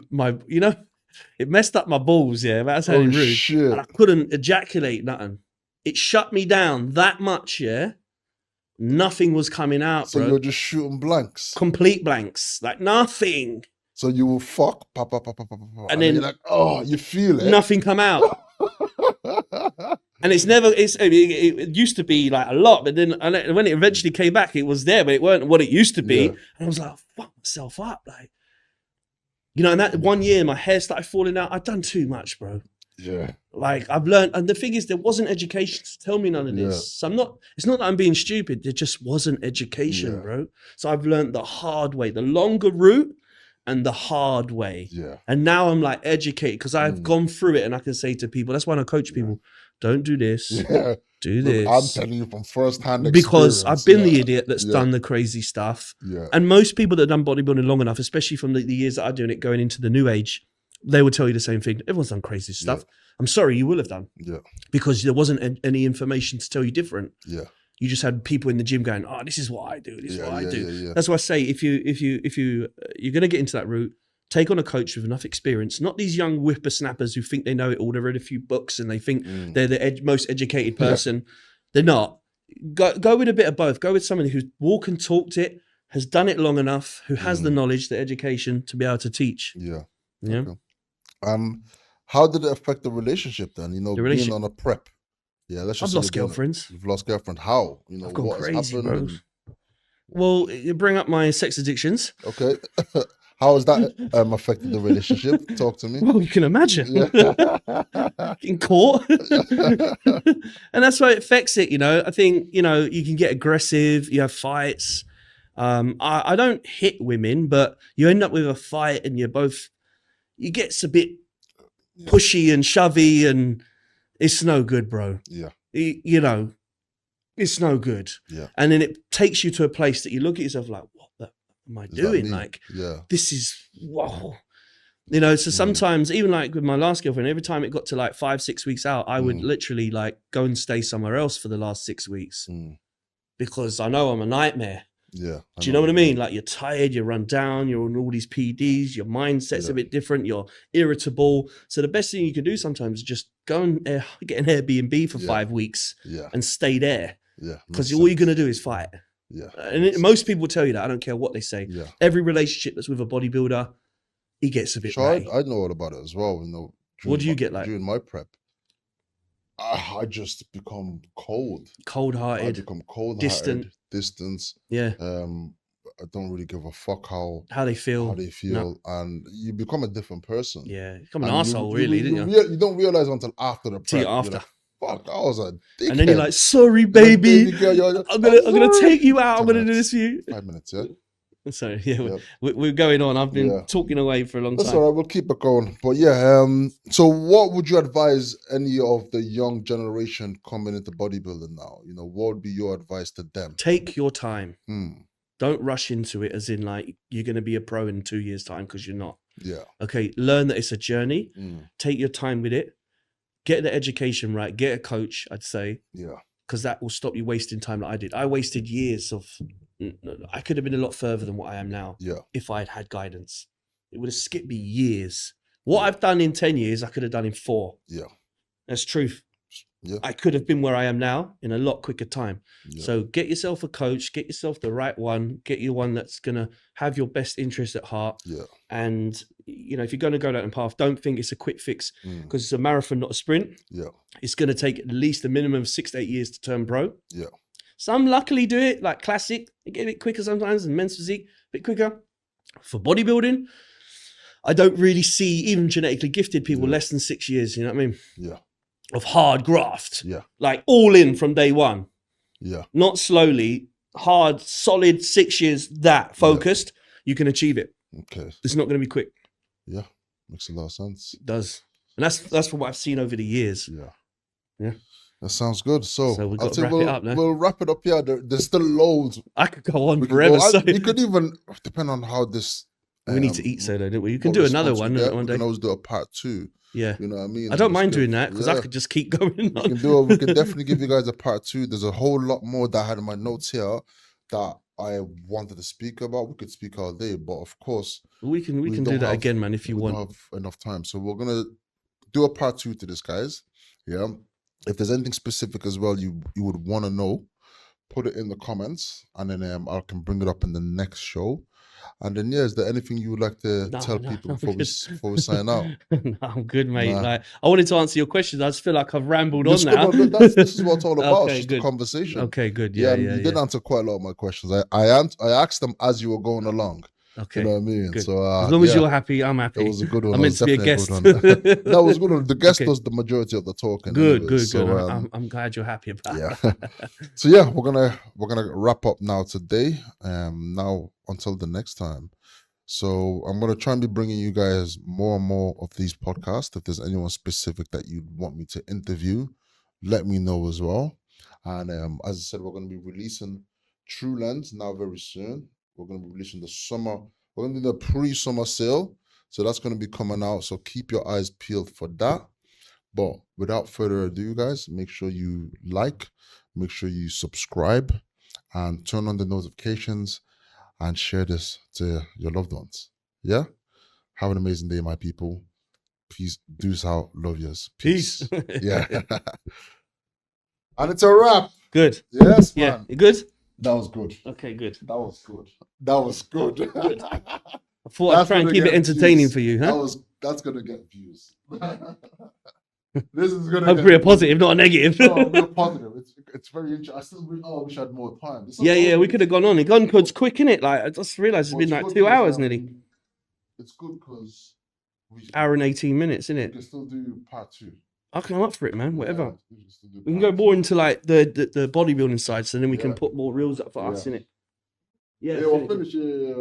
it messed up my balls, that's how rude. Shit. And I couldn't ejaculate nothing. It shut me down that much, Nothing was coming out, so bro. You're just shooting blanks. Complete blanks. Like nothing. So you will fuck, and then you're like, oh, you feel it. Nothing come out. And it used to be like a lot, but then when it eventually came back, it was there, but it weren't what it used to be. And I was like, fuck myself up. Like, and that 1 year, my hair started falling out. I'd done too much, bro. Yeah. Like I've learned, and the thing is, there wasn't education to tell me none of this. So it's not that I'm being stupid. There just wasn't education, bro. So I've learned the hard way, the longer route and the hard way. Yeah. And now I'm like educated because I've gone through it and I can say to people, that's why I coach people, don't do this. Yeah. Do this. Look, I'm telling you from first-hand experience. Because I've been the idiot that's done the crazy stuff. Yeah. And most people that have done bodybuilding long enough, especially from the years that I'm doing it, going into the new age, they will tell you the same thing. Everyone's done crazy stuff. Yeah. I'm sorry, you will have done. Yeah. Because there wasn't any information to tell you different. Yeah. You just had people in the gym going, oh, this is what I do. This is what I do. Yeah. That's why I say if you're going to get into that route, take on a coach with enough experience, not these young whippersnappers who think they know it all. They've read a few books and they think they're the most educated person. They're not. Go with a bit of both. Go with somebody who's walked and talked it, has done it long enough, who has the knowledge, the education to be able to teach. Yeah. Yeah. Okay. How did it affect the relationship then? Being on a prep. Yeah, let's just. I've lost girlfriends. You've lost girlfriend. How? I've gone crazy, bro. Well, you bring up my sex addictions. Okay. How has that affected the relationship? Talk to me. Well, you can imagine. Getting caught. And that's why it affects it, I think, you can get aggressive, you have fights. I don't hit women, but you end up with a fight and you get a bit pushy and shovey and it's no good, bro. Yeah. it's no good. Yeah. And then it takes you to a place that you look at yourself like, what the am I doing? Like, this is, whoa. You know, so sometimes, even like with my last girlfriend, every time it got to like 5-6 weeks out, I would literally like go and stay somewhere else for the last 6 weeks because I know I'm a nightmare. Yeah. Do you know what I mean? Like, you're tired, you're run down, you're on all these PDs, your mindset's a bit different, you're irritable. So the best thing you can do sometimes is just go and get an Airbnb for 5 weeks and stay there. Yeah. Because all you're going to do is fight. Yeah. And most people will tell you that. I don't care what they say. Yeah. Every relationship that's with a bodybuilder, he gets a bit I know all about it as well. You know, what do you get like? During my prep, I just become cold. Cold-hearted. I become cold-hearted. Distance. Yeah. I don't really give a fuck how they feel. No. And you become a different person. Yeah. You become an arsehole, really, didn't you? You don't realize until after the prep. After. Fuck, I was a dickhead. And then you're like, sorry, baby. Girl, I'm gonna take you out. I'm gonna do this for you. 5 minutes, yeah? Sorry, we're going on. I've been talking away for a long time. That's all right. We'll keep it going. But yeah, so what would you advise any of the young generation coming into bodybuilding now? You know, what would be your advice to them? Take your time. Don't rush into it as in like you're going to be a pro in 2 years' time, because you're not. Yeah. Okay, learn that it's a journey. Take your time with it. Get the education right. Get a coach, I'd say. Yeah. Because that will stop you wasting time like I did. I wasted years of... I could have been a lot further than what I am now if I had guidance. It would have skipped me years. What I've done in 10 years, I could have done in 4. Yeah. That's truth. Yeah. I could have been where I am now in a lot quicker time. Yeah. So get yourself a coach, get yourself the right one, get you one that's going to have your best interest at heart. Yeah. And, you know, if you're going to go down that path, don't think it's a quick fix, because it's a marathon, not a sprint. Yeah. It's going to take at least a minimum of 6 to 8 years to turn pro. Yeah. Some luckily do it, like classic. They get a bit quicker sometimes, and men's physique, a bit quicker. For bodybuilding, I don't really see even genetically gifted people less than 6 years, you know what I mean? Yeah. Of hard graft. Yeah. Like all in from day one. Yeah. Not slowly, hard, solid 6 years, that focused, you can achieve it. Okay. It's not going to be quick. Yeah. Makes a lot of sense. It does. And that's what I've seen over the years. Yeah. Yeah. That sounds good. So we've got to wrap it up now. We'll wrap it up here. There's still loads. I could go on forever. We could even, depend on how this... we need to eat, so don't we? You can do another one one day. We can always do a part 2. Yeah. You know what I mean? I don't mind doing that, because I could just keep going on. We can definitely give you guys a part 2. There's a whole lot more that I had in my notes here that I wanted to speak about. We could speak all day, but of course... We can do that again, man, if you want. We don't have enough time. So we're going to do a part 2 to this, guys. Yeah. If there's anything specific as well you would want to know, put it in the comments, and then I can bring it up in the next show. And then, is there anything you would like to tell people before we sign out? No, I'm good, mate. Like, I wanted to answer your questions. I just feel like I've rambled on now. This is what it's all about. It's just a conversation. Okay, good. You did answer quite a lot of my questions. I asked them as you were going along. Okay. You know what I mean? Good. So as long as you're happy, I'm happy. It was a good one. I'm meant to be a guest. That was good one. The guest does the majority of the talking. Good, anyway. good. I'm glad you're happy about it. So yeah, we're gonna wrap up now today. Now until the next time. So I'm gonna try and be bringing you guys more and more of these podcasts. If there's anyone specific that you'd want me to interview, let me know as well. And as I said, we're gonna be releasing True Lens now very soon. We're going to be releasing the summer. We're going to do the pre-summer sale. So that's going to be coming out. So keep your eyes peeled for that. But without further ado, guys, make sure you like, make sure you subscribe, and turn on the notifications, and share this to your loved ones. Yeah? Have an amazing day, my people. Peace. Deuce out. Love yous. Peace. Yeah. And it's a wrap. Good. Yes, man. Yeah. You good? That was good. Okay, good. That was good. That was good. Good. I thought I'd try and keep it entertaining for you, huh? That's gonna get views. This is gonna hopefully a positive, not a negative. No, a positive. It's very interesting. I still wish I had more time. We could have gone on. It gone quick, innit? Like, I just realised it's been like 2 hours nearly. It's good because hour and 18 minutes, innit? We can still do part 2. I'm up for it, man. Whatever. We can go more into like the bodybuilding side, so then we can put more reels up for us, innit? Yeah, we'll finish it.